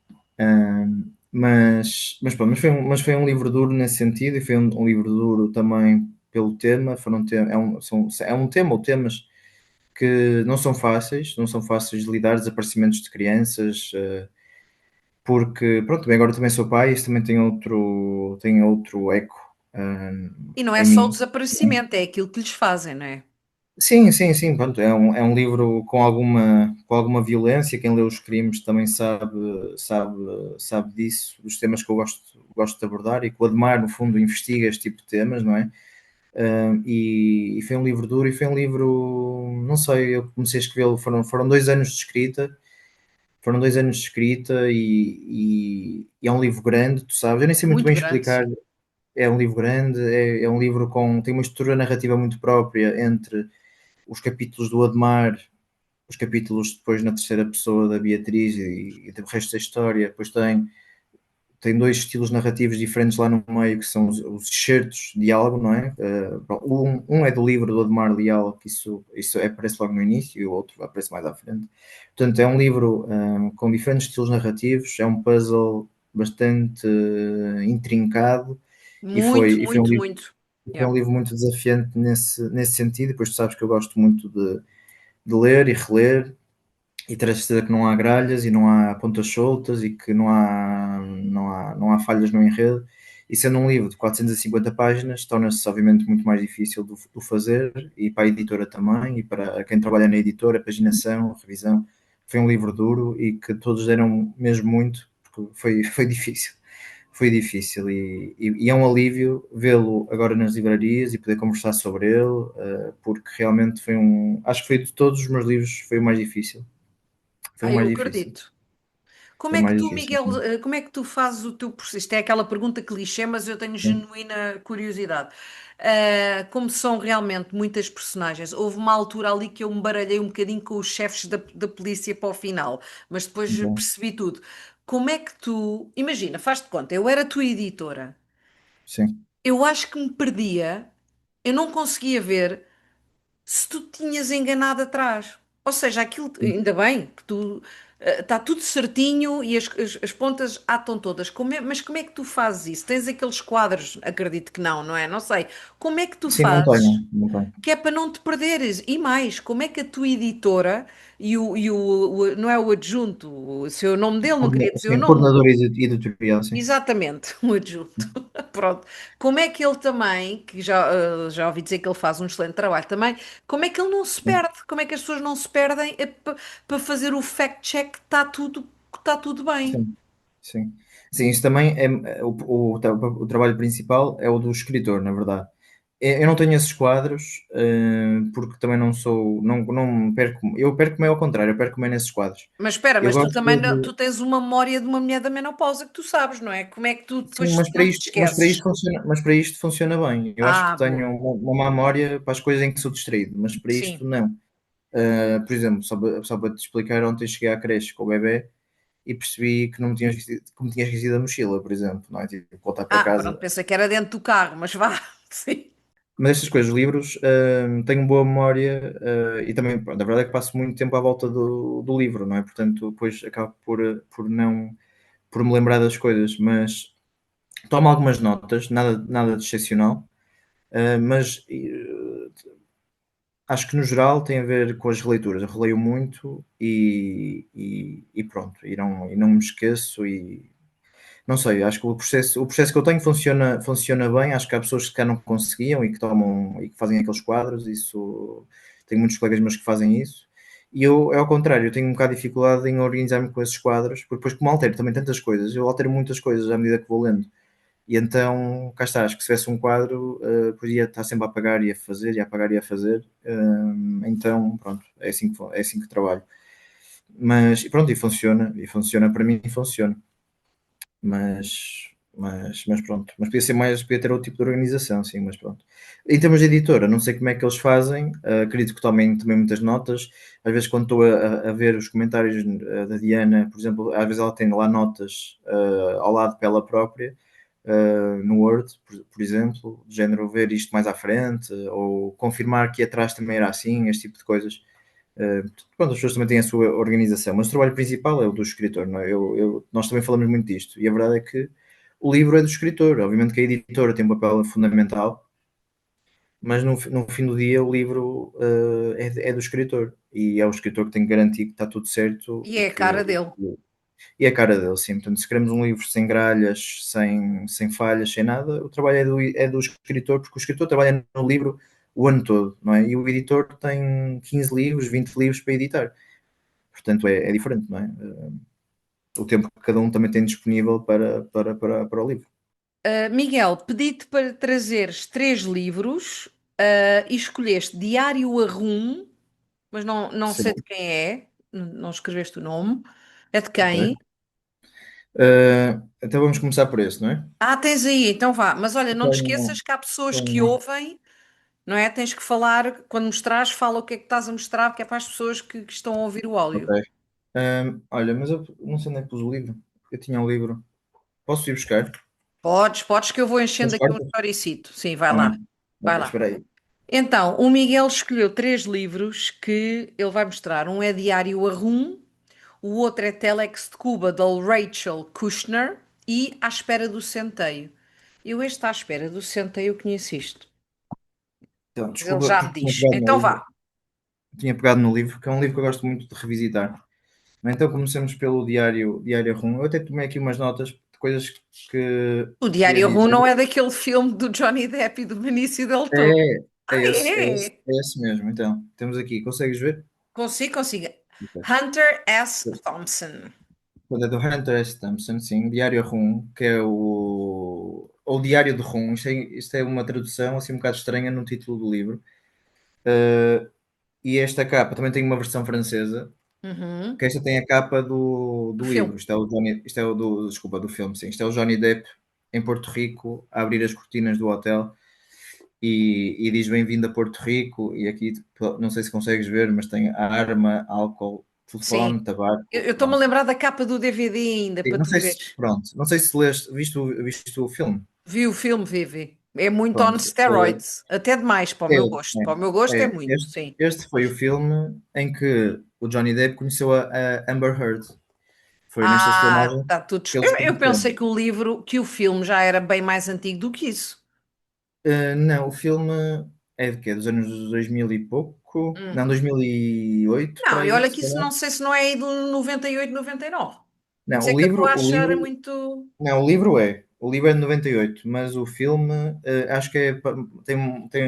B: Mas pronto, mas foi um livro duro nesse sentido e foi um livro duro também pelo tema. É um tema ou temas que não são fáceis de lidar, desaparecimentos de crianças, porque pronto, bem, agora também sou pai, isso também tem outro eco
A: E não é
B: em
A: só o
B: mim.
A: desaparecimento, é aquilo que lhes fazem, não é?
B: Sim, sim, sim, pronto, é um livro com alguma violência. Quem lê os crimes também sabe disso, dos temas que eu gosto de abordar e que o Admar, no fundo, investiga este tipo de temas, não é? E foi um livro duro e foi um livro, não sei, eu comecei a escrevê-lo, foram 2 anos de escrita, e é um livro grande, tu sabes, eu nem sei muito
A: Muito
B: bem
A: grande,
B: explicar.
A: sim.
B: É um livro grande, é um livro tem uma estrutura narrativa muito própria entre os capítulos do Admar, os capítulos depois na terceira pessoa da Beatriz e do resto da história. Depois tem dois estilos narrativos diferentes lá no meio, que são os excertos de diálogo, não é? Um é do livro do Admar Leal, que isso aparece logo no início, e o outro aparece mais à frente. Portanto, é um livro com diferentes estilos narrativos, é um puzzle bastante intrincado, e foi,
A: Muito,
B: e foi um
A: muito,
B: livro,
A: muito.
B: foi um
A: Yeah.
B: livro muito desafiante nesse sentido. Depois tu sabes que eu gosto muito de ler e reler e ter a certeza que não há gralhas e não há pontas soltas e que não há falhas no enredo. E sendo um livro de 450 páginas, torna-se obviamente muito mais difícil do fazer, e para a editora também, e para quem trabalha na editora, paginação, revisão. Foi um livro duro e que todos deram mesmo muito, porque foi difícil. Foi difícil e é um alívio vê-lo agora nas livrarias e poder conversar sobre ele, porque realmente acho que foi de todos os meus livros, foi o mais difícil. Foi o
A: Ah,
B: mais
A: eu
B: difícil.
A: acredito. Como
B: Foi o
A: é que
B: mais
A: tu,
B: difícil.
A: Miguel, como é que tu fazes o teu processo? Isto é aquela pergunta clichê, mas eu tenho
B: Sim,
A: genuína curiosidade. Como são realmente muitas personagens, houve uma altura ali que eu me baralhei um bocadinho com os chefes da polícia para o final, mas depois
B: bom,
A: percebi tudo. Como é que tu, imagina, faz-te conta, eu era tua editora,
B: sim,
A: eu acho que me perdia, eu não conseguia ver se tu te tinhas enganado atrás. Ou seja, aquilo, ainda bem que tu está tudo certinho e as pontas atam todas. Mas como é que tu fazes isso? Tens aqueles quadros, acredito que não, não é? Não sei. Como é que tu
B: sim, não
A: fazes
B: tenho, não tenho.
A: que é para não te perderes? E mais, como é que a tua editora não é o adjunto, o seu nome dele, não queria dizer o
B: Sim,
A: nome.
B: coordenador editorial, sim.
A: Exatamente, um adjunto. Pronto. Como é que ele também, que já ouvi dizer que ele faz um excelente trabalho também, como é que ele não se
B: Sim,
A: perde? Como é que as pessoas não se perdem para fazer o fact-check que está tudo bem?
B: sim. Sim, sim, isso também é o trabalho principal é o do escritor, na verdade. Eu não tenho esses quadros, porque também não sou, não perco, eu perco-me ao contrário, eu perco-me nesses quadros.
A: Mas espera,
B: Eu
A: mas tu
B: gosto
A: também
B: de,
A: tu tens uma memória de uma mulher da menopausa que tu sabes, não é? Como é que tu
B: sim,
A: depois não te esqueces?
B: mas para isto funciona bem. Eu acho que
A: Ah,
B: tenho
A: boa.
B: uma memória para as coisas em que sou distraído, mas para
A: Sim.
B: isto não. Por exemplo, só para te explicar, ontem cheguei à creche com o bebé e percebi que não me tinha esquecido, que me tinha esquecido a mochila, por exemplo, não é? Tipo, voltar para
A: Ah, pronto,
B: casa.
A: pensei que era dentro do carro, mas vá. Sim.
B: Mas estas coisas, livros, tenho boa memória, e também, pronto, a verdade é que passo muito tempo à volta do livro, não é? Portanto, depois acabo por me lembrar das coisas, mas tomo algumas notas, nada de excepcional, mas acho que no geral tem a ver com as releituras. Eu releio muito e pronto, e não me esqueço e não sei, acho que o processo que eu tenho funciona bem. Acho que há pessoas que cá não conseguiam e que tomam e que fazem aqueles quadros. Isso tenho muitos colegas meus que fazem isso. E eu, é ao contrário, eu tenho um bocado de dificuldade em organizar-me com esses quadros, porque depois, como altero também tantas coisas, eu altero muitas coisas à medida que vou lendo. E então, cá está, acho que se tivesse um quadro, podia estar sempre a apagar e a fazer, e a apagar e a fazer. Então, pronto, é assim que trabalho. Mas, e pronto, e funciona para mim, e funciona. Mas pronto, mas podia ser mais, podia ter outro tipo de organização, sim, mas pronto. Em termos de editora, não sei como é que eles fazem, acredito que tomem também muitas notas. Às vezes, quando estou a ver os comentários da Diana, por exemplo, às vezes ela tem lá notas ao lado para ela própria, no Word, por exemplo, de género ver isto mais à frente, ou confirmar que atrás também era assim, este tipo de coisas. Pronto, as pessoas também têm a sua organização, mas o trabalho principal é o do escritor, não é? Nós também falamos muito disto, e a verdade é que o livro é do escritor. Obviamente que a editora tem um papel fundamental, mas no fim do dia o livro é do escritor, e é o escritor que tem que garantir que está tudo certo
A: E é a cara dele.
B: e é a cara dele, sim. Portanto, se queremos um livro sem gralhas, sem falhas, sem nada, o trabalho é do escritor, porque o escritor trabalha no livro o ano todo, não é? E o editor tem 15 livros, 20 livros para editar. Portanto, é diferente, não é? O tempo que cada um também tem disponível para o livro.
A: Miguel, pedi-te para trazeres três livros, e escolheste Diário a Rum, mas não sei de
B: Sim,
A: quem é, não escreveste o nome. É de
B: ok.
A: quem?
B: Então vamos começar por esse, não é?
A: Ah, tens aí, então vá. Mas olha, não te
B: Tenho,
A: esqueças que há pessoas que
B: tenho,
A: ouvem, não é? Tens que falar, quando mostrares, fala o que é que estás a mostrar, que é para as pessoas que estão a ouvir o áudio.
B: ok. Olha, mas eu não sei onde é que pus o livro. Eu tinha um livro. Posso ir buscar?
A: Podes que eu vou enchendo
B: Nas
A: aqui um
B: quartas?
A: historicito. Sim, vai
B: Ah,
A: lá,
B: ok,
A: vai lá.
B: espera aí.
A: Então, o Miguel escolheu três livros que ele vai mostrar. Um é Diário a Rum, o outro é Telex de Cuba, da Rachel Kushner, e À Espera do Centeio. Eu este À Espera do Centeio eu conheço isto,
B: Então,
A: mas ele
B: desculpa,
A: já me
B: porque tinha
A: diz.
B: pegado no
A: Então
B: livro.
A: vá.
B: Tinha pegado no livro, que é um livro que eu gosto muito de revisitar. Então comecemos pelo Diário Rum. Eu até tomei aqui umas notas de coisas que
A: O
B: queria
A: Diário Rum
B: dizer.
A: não é daquele filme do Johnny Depp e do Benício Del Toro.
B: É,
A: Ah, é?
B: é esse mesmo. Então, temos aqui, consegues ver?
A: Consigo, consigo.
B: Ok.
A: Hunter S. Thompson.
B: Portanto, é do Hunter S. Thompson, sim, Diário Rum, que é ou Diário de Rum. Isto é uma tradução assim um bocado estranha no título do livro. E esta capa também tem uma versão francesa, que
A: Uhum.
B: esta tem a capa
A: Do
B: do livro.
A: filme.
B: Desculpa, do filme, sim. Isto é o Johnny Depp em Porto Rico a abrir as cortinas do hotel e diz bem-vindo a Porto Rico. E aqui, tipo, não sei se consegues ver, mas tem a arma, álcool,
A: Sim.
B: telefone,
A: Eu
B: tabaco,
A: estou-me a
B: pronto.
A: lembrar da capa do DVD ainda,
B: Sim,
A: para
B: não
A: tu
B: sei se,
A: veres.
B: pronto, não sei se leste, viste o filme.
A: Vi o filme, Vivi. É muito on
B: Pronto.
A: steroids. Até demais para o
B: É,
A: meu gosto. Para o meu gosto é muito,
B: Este,
A: sim.
B: este foi o filme em que o Johnny Depp conheceu a Amber Heard. Foi nestas
A: Ah,
B: filmagens
A: está tudo.
B: que eles se
A: Eu
B: conheceram.
A: pensei que o livro, que o filme já era bem mais antigo do que isso.
B: Não, o filme. é de quê? Dos anos 2000 e pouco?
A: Hum.
B: Não, 2008, para
A: Não, e
B: aí,
A: olha
B: se
A: que isso
B: calhar.
A: não sei se não é aí do 98, 99. Isso
B: Não,
A: é que eu estou a
B: o
A: achar
B: livro,
A: muito.
B: não, o livro é. O livro é de 98, mas o filme, acho que é, tem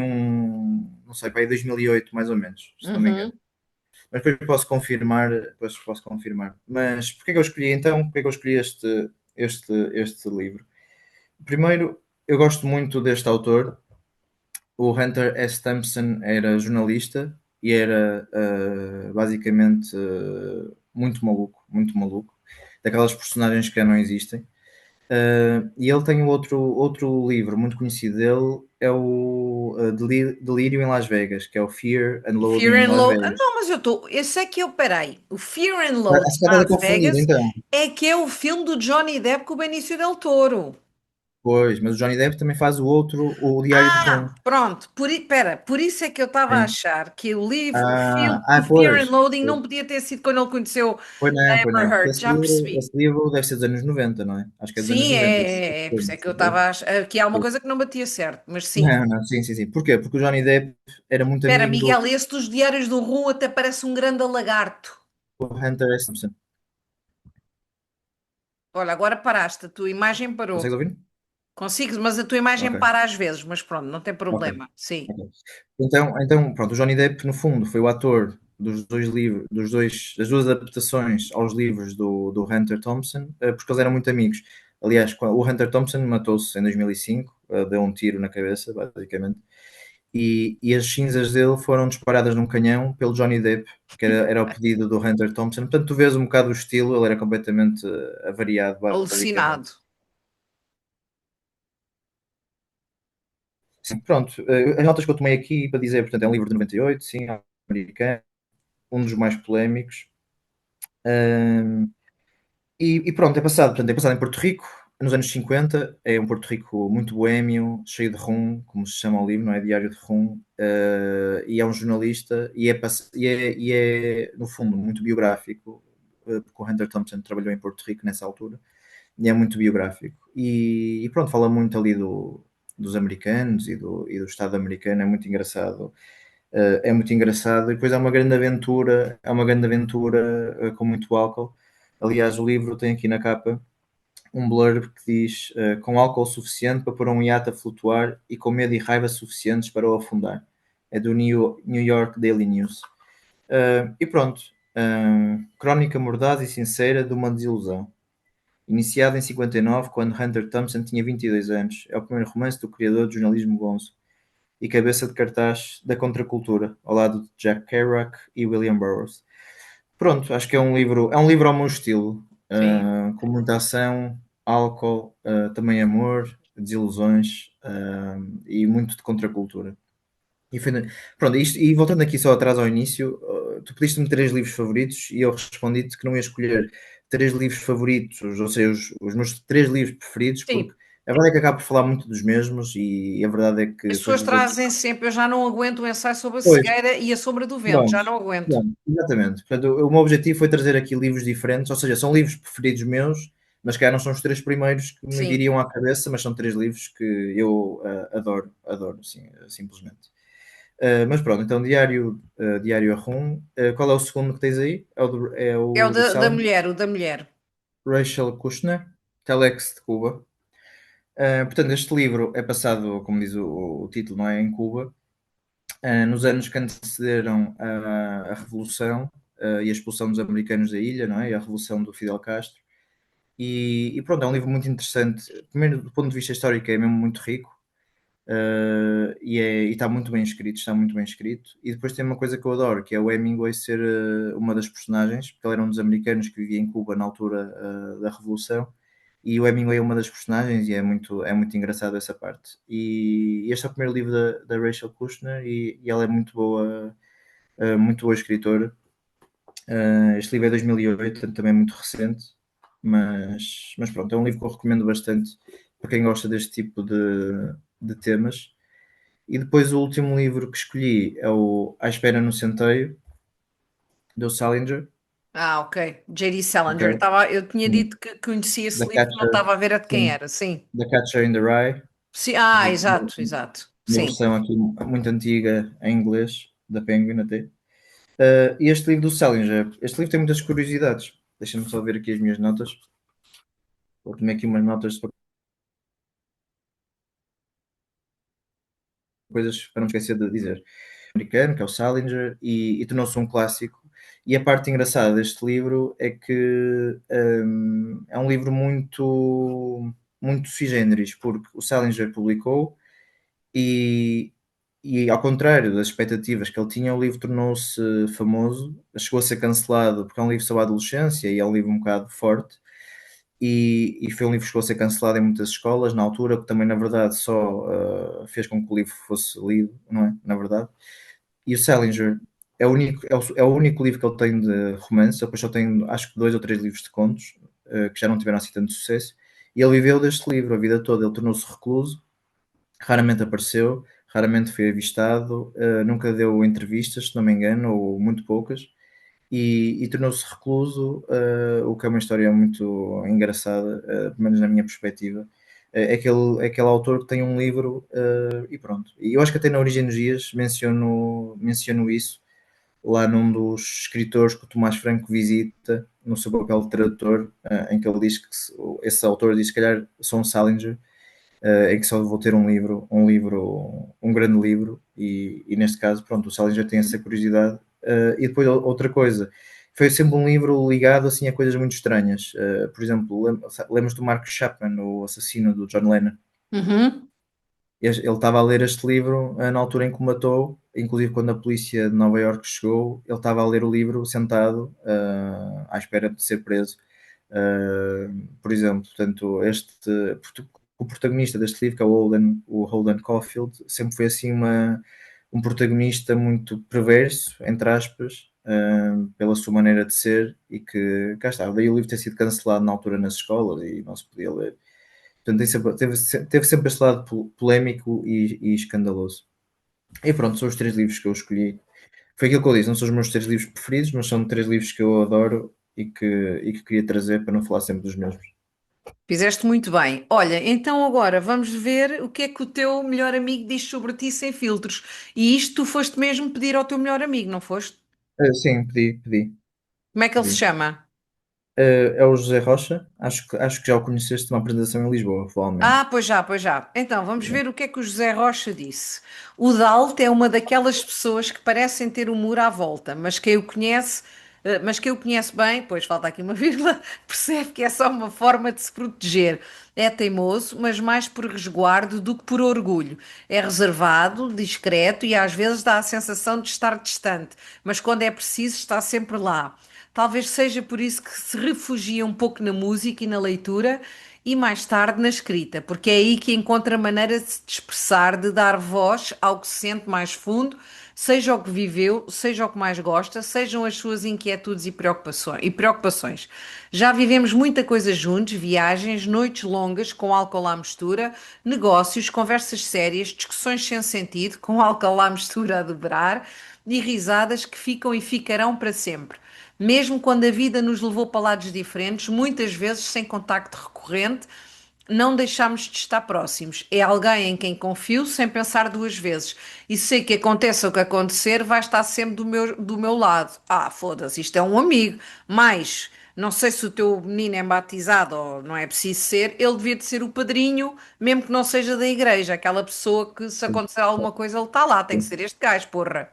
B: um, não sei, para aí 2008, mais ou menos, se não me engano.
A: Uhum.
B: Mas depois posso confirmar. Mas porquê que eu escolhi então? Porquê que eu escolhi este livro? Primeiro, eu gosto muito deste autor. O Hunter S. Thompson era jornalista e era basicamente muito maluco, muito maluco. Daquelas personagens que já não existem. E ele tem outro livro muito conhecido dele, é o Delírio em Las Vegas, que é o Fear and
A: Fear
B: Loathing em
A: and
B: Las
A: Loathing.
B: Vegas.
A: Não, mas eu estou. Esse é que eu. Peraí. O Fear and
B: Ah,
A: Loathing
B: se
A: em
B: calhar estás a
A: Las
B: confundir,
A: Vegas
B: então.
A: é que é o filme do Johnny Depp com o Benício Del Toro.
B: Pois, mas o Johnny Depp também faz o outro, o Diário de Rum.
A: Pronto. Pera, por isso é que eu estava a
B: Sim.
A: achar que o livro, o filme, o Fear and
B: Pois.
A: Loathing não podia ter sido quando ele conheceu a
B: Pois
A: Amber
B: não, porque
A: Heard. Já percebi.
B: esse livro deve ser dos anos 90, não é? Acho que é dos anos
A: Sim,
B: 90.
A: é. Por isso é que eu estava a achar. Aqui há uma coisa que não batia certo, mas sim.
B: Não, não, sim, sim, sim. Porquê? Porque o Johnny Depp era muito
A: Espera,
B: amigo do
A: Miguel, esse dos Diários do Rum até parece um grande lagarto.
B: Hunter S. Thompson.
A: Olha, agora paraste, a tua imagem
B: Consegues
A: parou.
B: ouvir?
A: Consigo, mas a tua imagem
B: Ok,
A: para às vezes, mas pronto, não tem
B: ok,
A: problema. Sim.
B: ok. Então, pronto, o Johnny Depp, no fundo, foi o ator dos dois livros, das duas adaptações aos livros do Hunter Thompson, porque eles eram muito amigos. Aliás, o Hunter Thompson matou-se em 2005, deu um tiro na cabeça, basicamente, e as cinzas dele foram disparadas num canhão pelo Johnny Depp, que era o pedido do Hunter Thompson. Portanto, tu vês um bocado o estilo, ele era completamente avariado, basicamente.
A: Alucinado.
B: Sim, pronto, as notas que eu tomei aqui para dizer, portanto, é um livro de 98, sim, americano, um dos mais polémicos. Um, e pronto, portanto, é passado em Porto Rico, nos anos 50, é um Porto Rico muito boémio, cheio de rum, como se chama o livro, não é? Diário de Rum, e é um jornalista, no fundo, muito biográfico, porque o Hunter Thompson trabalhou em Porto Rico nessa altura, e é muito biográfico. E pronto, fala muito ali dos americanos e do Estado americano, é muito engraçado, e depois é uma grande aventura com muito álcool. Aliás, o livro tem aqui na capa um blurb que diz com álcool suficiente para pôr um iate a flutuar e com medo e raiva suficientes para o afundar. É do New York Daily News. E pronto, crónica mordaz e sincera de uma desilusão. Iniciado em 59, quando Hunter Thompson tinha 22 anos, é o primeiro romance do criador de jornalismo gonzo e cabeça de cartaz da contracultura, ao lado de Jack Kerouac e William Burroughs. Pronto, acho que é um livro ao meu estilo,
A: Sim.
B: com muita ação, álcool, também amor, desilusões, e muito de contracultura. E pronto, e voltando aqui só atrás ao início, tu pediste-me três livros favoritos e eu respondi-te que não ia escolher três livros favoritos, ou seja, os meus três livros preferidos, porque
A: Sim.
B: a verdade é que acabo por falar muito dos mesmos e a verdade é que
A: As
B: depois
A: pessoas
B: dos outros.
A: trazem sempre. Eu já não aguento o ensaio sobre a
B: Pois,
A: cegueira e a sombra do vento.
B: pronto,
A: Já não aguento.
B: pronto, exatamente. Portanto, o meu objetivo foi trazer aqui livros diferentes, ou seja, são livros preferidos meus, mas que não são os três primeiros que me
A: Sim.
B: viriam à cabeça, mas são três livros que eu adoro, adoro, sim, simplesmente. Mas pronto, então Diário a Rum. Qual é o segundo que tens aí? É
A: É o
B: o do
A: da
B: Sally,
A: mulher, o da mulher.
B: Rachel Kushner, Telex de Cuba. Portanto, este livro é passado, como diz o título, não é? Em Cuba, nos anos que antecederam a Revolução e a expulsão dos americanos da ilha, não é? E a Revolução do Fidel Castro. E pronto, é um livro muito interessante. Primeiro, do ponto de vista histórico, é mesmo muito rico. E está muito bem escrito, está muito bem escrito. E depois tem uma coisa que eu adoro, que é o Hemingway ser uma das personagens, porque ele era um dos americanos que vivia em Cuba na altura da Revolução, e o Hemingway é uma das personagens e é muito engraçado essa parte. E este é o primeiro livro da Rachel Kushner e ela é muito boa escritora. Este livro é 2008, portanto também é muito recente, mas pronto, é um livro que eu recomendo bastante para quem gosta deste tipo de temas. E depois o último livro que escolhi é o À Espera no Centeio, do Salinger,
A: Ok. J.D.
B: ok?
A: Salinger. Eu tinha
B: Sim.
A: dito que conhecia esse
B: Da
A: livro, não
B: Catcher,
A: estava a ver a de quem
B: sim,
A: era. Sim.
B: da Catcher in the Rye,
A: Sim.
B: do,
A: Exato, exato.
B: uma
A: sim.
B: versão aqui muito antiga em inglês, da Penguin até. E este livro do Salinger, este livro tem muitas curiosidades. Deixa-me só ver aqui as minhas notas. Vou tomar aqui umas notas de coisas para não esquecer de dizer. Americano, que é o Salinger, e tornou-se um clássico. E a parte engraçada deste livro é que é um livro muito sui generis, porque o Salinger publicou e, e ao contrário das expectativas que ele tinha, o livro tornou-se famoso, chegou a ser cancelado porque é um livro sobre a adolescência e é um livro um bocado forte. E foi um livro que chegou a ser cancelado em muitas escolas na altura, que também, na verdade, só fez com que o livro fosse lido, não é? Na verdade. E o Salinger é o único livro que ele tem de romance, depois só tem acho que 2 ou 3 livros de contos, que já não tiveram assim tanto sucesso. E ele viveu deste livro a vida toda, ele tornou-se recluso, raramente apareceu, raramente foi avistado, nunca deu entrevistas, se não me engano, ou muito poucas, e tornou-se recluso, o que é uma história muito engraçada, pelo menos na minha perspectiva. É aquele autor que tem um livro e pronto. E eu acho que até na Origem dos Dias menciono isso, lá num dos escritores que o Tomás Franco visita, no seu papel de tradutor, em que ele diz que esse autor diz, se calhar, sou um Salinger, em que só vou ter um grande livro, e neste caso, pronto, o Salinger tem essa curiosidade. E depois outra coisa, foi sempre um livro ligado assim a coisas muito estranhas. Por exemplo, lembras do Mark Chapman, o assassino do John Lennon?
A: Uhum.
B: Ele estava a ler este livro na altura em que o matou, inclusive quando a polícia de Nova Iorque chegou, ele estava a ler o livro sentado, à espera de ser preso. Por exemplo, portanto, o protagonista deste livro, que é o Holden Caulfield, sempre foi assim um protagonista muito perverso, entre aspas, pela sua maneira de ser, e que, cá está, daí o livro ter sido cancelado na altura nas escolas e não se podia ler. Portanto, teve sempre este lado polémico e escandaloso. E pronto, são os 3 livros que eu escolhi. Foi aquilo que eu disse, não são os meus 3 livros preferidos, mas são 3 livros que eu adoro e que queria trazer para não falar sempre dos mesmos.
A: Fizeste muito bem. Olha, então agora vamos ver o que é que o teu melhor amigo diz sobre ti sem filtros. E isto tu foste mesmo pedir ao teu melhor amigo, não foste?
B: Sim,
A: Como é que ele se
B: pedi.
A: chama?
B: É o José Rocha, acho que já o conheceste numa apresentação em Lisboa, provavelmente.
A: Ah, pois já, pois já. Então, vamos ver o que é que o José Rocha disse. O Dalt é uma daquelas pessoas que parecem ter o muro à volta, mas quem o conhece bem, pois falta aqui uma vírgula, percebe que é só uma forma de se proteger. É teimoso, mas mais por resguardo do que por orgulho. É reservado, discreto e às vezes dá a sensação de estar distante, mas quando é preciso está sempre lá. Talvez seja por isso que se refugia um pouco na música e na leitura e mais tarde na escrita, porque é aí que encontra maneira de se expressar, de dar voz ao que se sente mais fundo, seja o que viveu, seja o que mais gosta, sejam as suas inquietudes e preocupações. Já vivemos muita coisa juntos, viagens, noites longas com álcool à mistura, negócios, conversas sérias, discussões sem sentido, com álcool à mistura a dobrar e risadas que ficam e ficarão para sempre. Mesmo quando a vida nos levou para lados diferentes, muitas vezes sem contacto recorrente, não deixamos de estar próximos. É alguém em quem confio sem pensar 2 vezes. E sei que aconteça o que acontecer, vai estar sempre do meu lado. Ah, foda-se, isto é um amigo. Mas, não sei se o teu menino é batizado ou não é preciso ser, ele devia de ser o padrinho, mesmo que não seja da igreja. Aquela pessoa que, se
B: Sim,
A: acontecer alguma coisa, ele está lá. Tem que
B: sim,
A: ser este gajo, porra.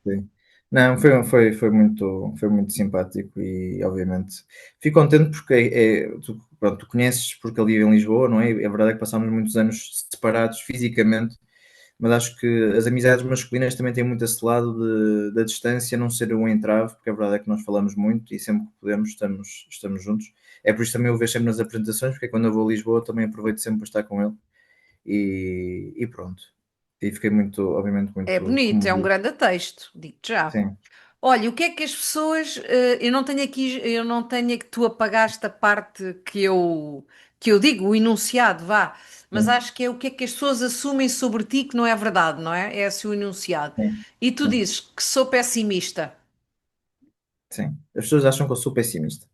B: sim. Não, foi muito simpático e, obviamente, fico contente porque pronto, tu conheces porque ele vive em Lisboa, não é? É verdade que passámos muitos anos separados fisicamente, mas acho que as amizades masculinas também têm muito esse lado da distância não ser um entrave, porque a verdade é que nós falamos muito e sempre que podemos estamos juntos. É por isso também eu vejo sempre nas apresentações, porque quando eu vou a Lisboa também aproveito sempre para estar com ele e pronto. E fiquei muito, obviamente,
A: É
B: muito
A: bonito, é um
B: comovido.
A: grande texto, digo-te já.
B: Sim,
A: Olha, o que é que as pessoas. Eu não tenho que tu apagaste a parte que eu digo, o enunciado, vá. Mas
B: sim,
A: acho que é o que é que as pessoas assumem sobre ti que não é verdade, não é? É assim o enunciado.
B: sim,
A: E tu
B: sim,
A: dizes que sou pessimista.
B: sim. As pessoas acham que eu sou pessimista.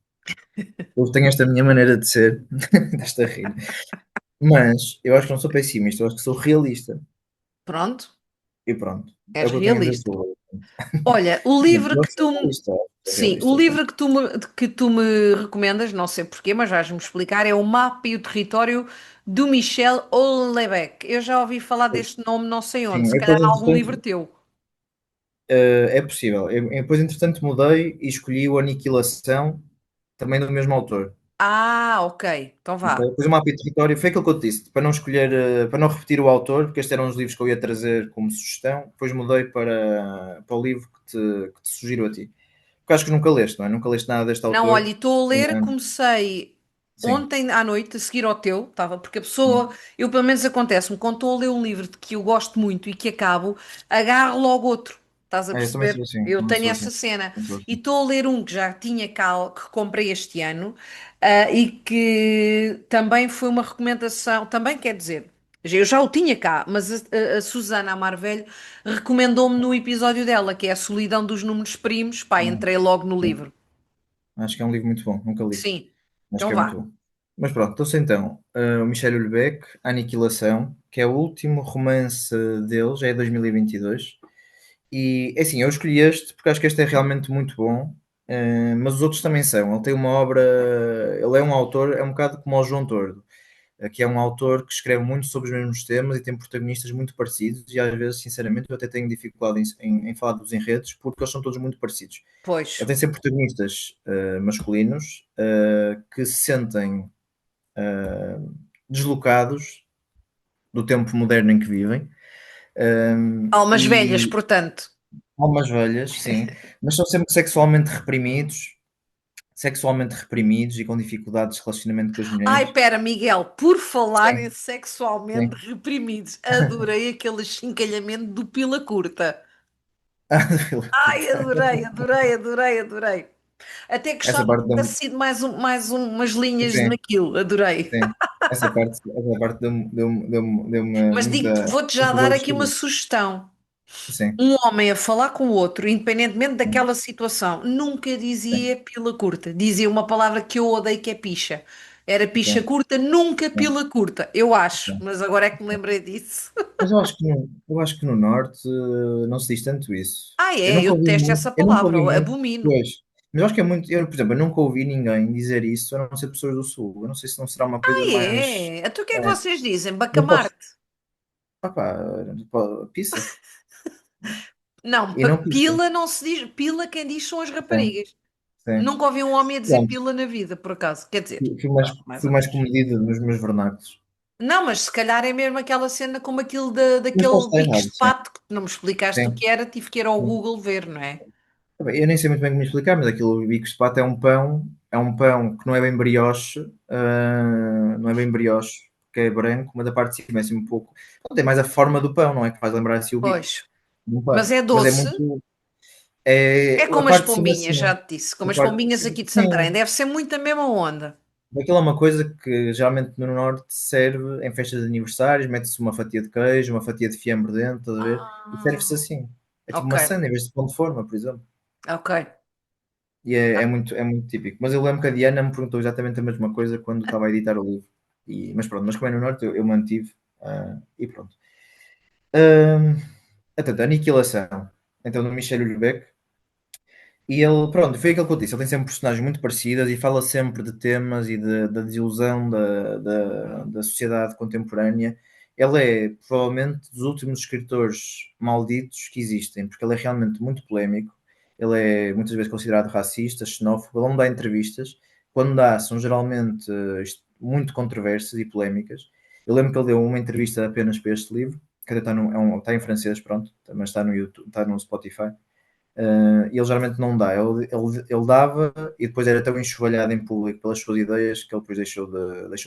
B: Eu tenho esta minha maneira de ser, desta rir. Mas eu acho que não sou pessimista, eu acho que sou realista.
A: Pronto,
B: E pronto. É
A: és
B: o que eu tenho a dizer
A: realista.
B: sobre ele.
A: Olha, o
B: Sim,
A: livro
B: eu
A: que
B: sou
A: tu.
B: realista. Sou
A: Sim, o
B: realista, sim.
A: livro que tu me recomendas, não sei porquê, mas vais-me explicar, é O Mapa e o Território do Michel Houellebecq. Eu já ouvi falar deste nome não sei onde,
B: Sim,
A: se
B: e
A: calhar
B: depois,
A: em algum livro
B: entretanto,
A: teu.
B: é possível. Depois, entretanto, mudei e escolhi o Aniquilação, também do mesmo autor.
A: Ah, ok, então
B: Ok?
A: vá.
B: Depois o Mapa e Território, foi aquilo que eu te disse, para não escolher, para não repetir o autor, porque estes eram os livros que eu ia trazer como sugestão, depois mudei para o livro que te sugiro a ti. Porque acho que nunca leste, não é? Nunca leste nada deste
A: Não, olha,
B: autor.
A: estou a ler,
B: Ah,
A: comecei
B: sim,
A: ontem à noite a seguir ao teu, estava, porque a pessoa,
B: sim.
A: eu pelo menos acontece-me, quando estou a ler um livro de que eu gosto muito e que acabo, agarro logo outro, estás a
B: Eu também sou
A: perceber?
B: assim,
A: Eu
B: também
A: tenho
B: sou assim.
A: essa cena
B: Também sou
A: e
B: assim.
A: estou a ler um que já tinha cá, que comprei este ano, e que também foi uma recomendação, também quer dizer, eu já o tinha cá, mas a Susana Amarvelho recomendou-me no episódio dela, que é A Solidão dos Números Primos, pá,
B: Ah,
A: entrei logo no
B: sim.
A: livro.
B: Acho que é um livro muito bom, nunca li.
A: Sim,
B: Acho
A: então
B: que é muito
A: vá.
B: bom. Mas pronto, então, o Michel Houellebecq, Aniquilação, que é o último romance dele, já é 2022. E é assim, eu escolhi este porque acho que este é realmente muito bom, mas os outros também são. Ele tem uma obra, ele é um autor, é um bocado como o João Tordo, que é um autor que escreve muito sobre os mesmos temas e tem protagonistas muito parecidos. E às vezes, sinceramente, eu até tenho dificuldade em falar dos enredos porque eles são todos muito parecidos.
A: Pois.
B: Ele tem sempre protagonistas masculinos que se sentem eh, deslocados do tempo moderno em que vivem.
A: Almas velhas,
B: E
A: portanto.
B: almas velhas, sim, mas são sempre sexualmente reprimidos e com dificuldades de relacionamento com as
A: Ai,
B: mulheres.
A: pera, Miguel, por falar em
B: Sim,
A: sexualmente
B: sim.
A: reprimidos, adorei aquele chincalhamento do Pila Curta.
B: Fila
A: Ai,
B: curta.
A: adorei, adorei, adorei, adorei. Até
B: Essa
A: gostava que
B: parte
A: tivesse
B: deu-me.
A: sido umas linhas
B: Sim,
A: naquilo, adorei.
B: sim. Essa parte deu-me
A: Mas digo-te,
B: muita,
A: vou-te já
B: muitas
A: dar
B: horas de
A: aqui uma
B: escrever.
A: sugestão.
B: Sim,
A: Um homem a falar com o outro, independentemente
B: sim,
A: daquela situação, nunca dizia pila curta. Dizia uma palavra que eu odeio que é picha. Era picha
B: sim,
A: curta, nunca
B: sim,
A: pila curta. Eu acho,
B: sim.
A: mas agora é que me lembrei disso.
B: Mas eu acho que no norte não se diz tanto isso.
A: Ah,
B: Eu
A: é,
B: nunca
A: eu
B: ouvi
A: detesto
B: muito,
A: essa
B: eu nunca
A: palavra,
B: ouvi
A: eu
B: muito,
A: abomino.
B: pois. Mas eu acho que é muito, por exemplo, eu nunca ouvi ninguém dizer isso, a não ser pessoas do sul. Eu não sei se não será uma coisa
A: Ah,
B: mais.
A: é? Então o que é que
B: É,
A: vocês dizem?
B: mas posso.
A: Bacamarte?
B: Opá, pizza.
A: Não,
B: E não pizza.
A: pila não se diz. Pila quem diz são as
B: Sim,
A: raparigas.
B: sim.
A: Nunca ouvi um homem a dizer
B: Pronto,
A: pila na vida, por acaso. Quer dizer,
B: fui mais,
A: pronto, mais
B: fui
A: ou
B: mais
A: menos.
B: comedido nos meus vernáculos.
A: Não, mas se calhar é mesmo aquela cena como aquilo
B: Mas posso
A: daquele
B: estar
A: bicos
B: errado,
A: de
B: sim.
A: pato que não me explicaste o
B: Sim,
A: que era, tive que ir ao
B: sim.
A: Google ver, não é?
B: Tá bem, eu nem sei muito bem como explicar, mas aquilo bicos de pato é um pão que não é bem brioche, não é bem brioche, que é branco, mas a parte de cima é assim um pouco. Tem mais a forma do pão, não é? Que faz lembrar assim o
A: Pois.
B: bicos de um
A: Mas
B: pato.
A: é
B: Mas é
A: doce,
B: muito.
A: é
B: A
A: como as
B: parte de cima,
A: pombinhas, já
B: sim.
A: te disse,
B: A
A: como as
B: parte,
A: pombinhas aqui de Santarém,
B: sim.
A: deve ser muito a mesma onda.
B: Aquilo é uma coisa que geralmente no norte serve em festas de aniversários, mete-se uma fatia de queijo, uma fatia de fiambre dentro, estás a ver? E serve-se
A: Ah,
B: assim. É tipo
A: ok,
B: maçã em vez de pão de forma, por exemplo.
A: ok.
B: E é muito típico. Mas eu lembro que a Diana me perguntou exatamente a mesma coisa quando estava a editar o livro. Mas pronto, mas como é no Norte, eu mantive. E pronto. Hum, Portanto, Aniquilação. Então, do Michel Houellebecq. E ele, pronto, foi aquilo que eu disse. Ele tem sempre personagens muito parecidas e fala sempre de temas e da desilusão da sociedade contemporânea. Ele é provavelmente dos últimos escritores malditos que existem, porque ele é realmente muito polémico. Ele é muitas vezes considerado racista, xenófobo. Ele não dá entrevistas. Quando dá, são geralmente muito controversas e polémicas. Eu lembro que ele deu uma entrevista apenas para este livro, que até está em francês, pronto, mas está no YouTube, está no Spotify. E ele geralmente não dá. Ele dava e depois era tão enxovalhado em público pelas suas ideias que ele depois deixou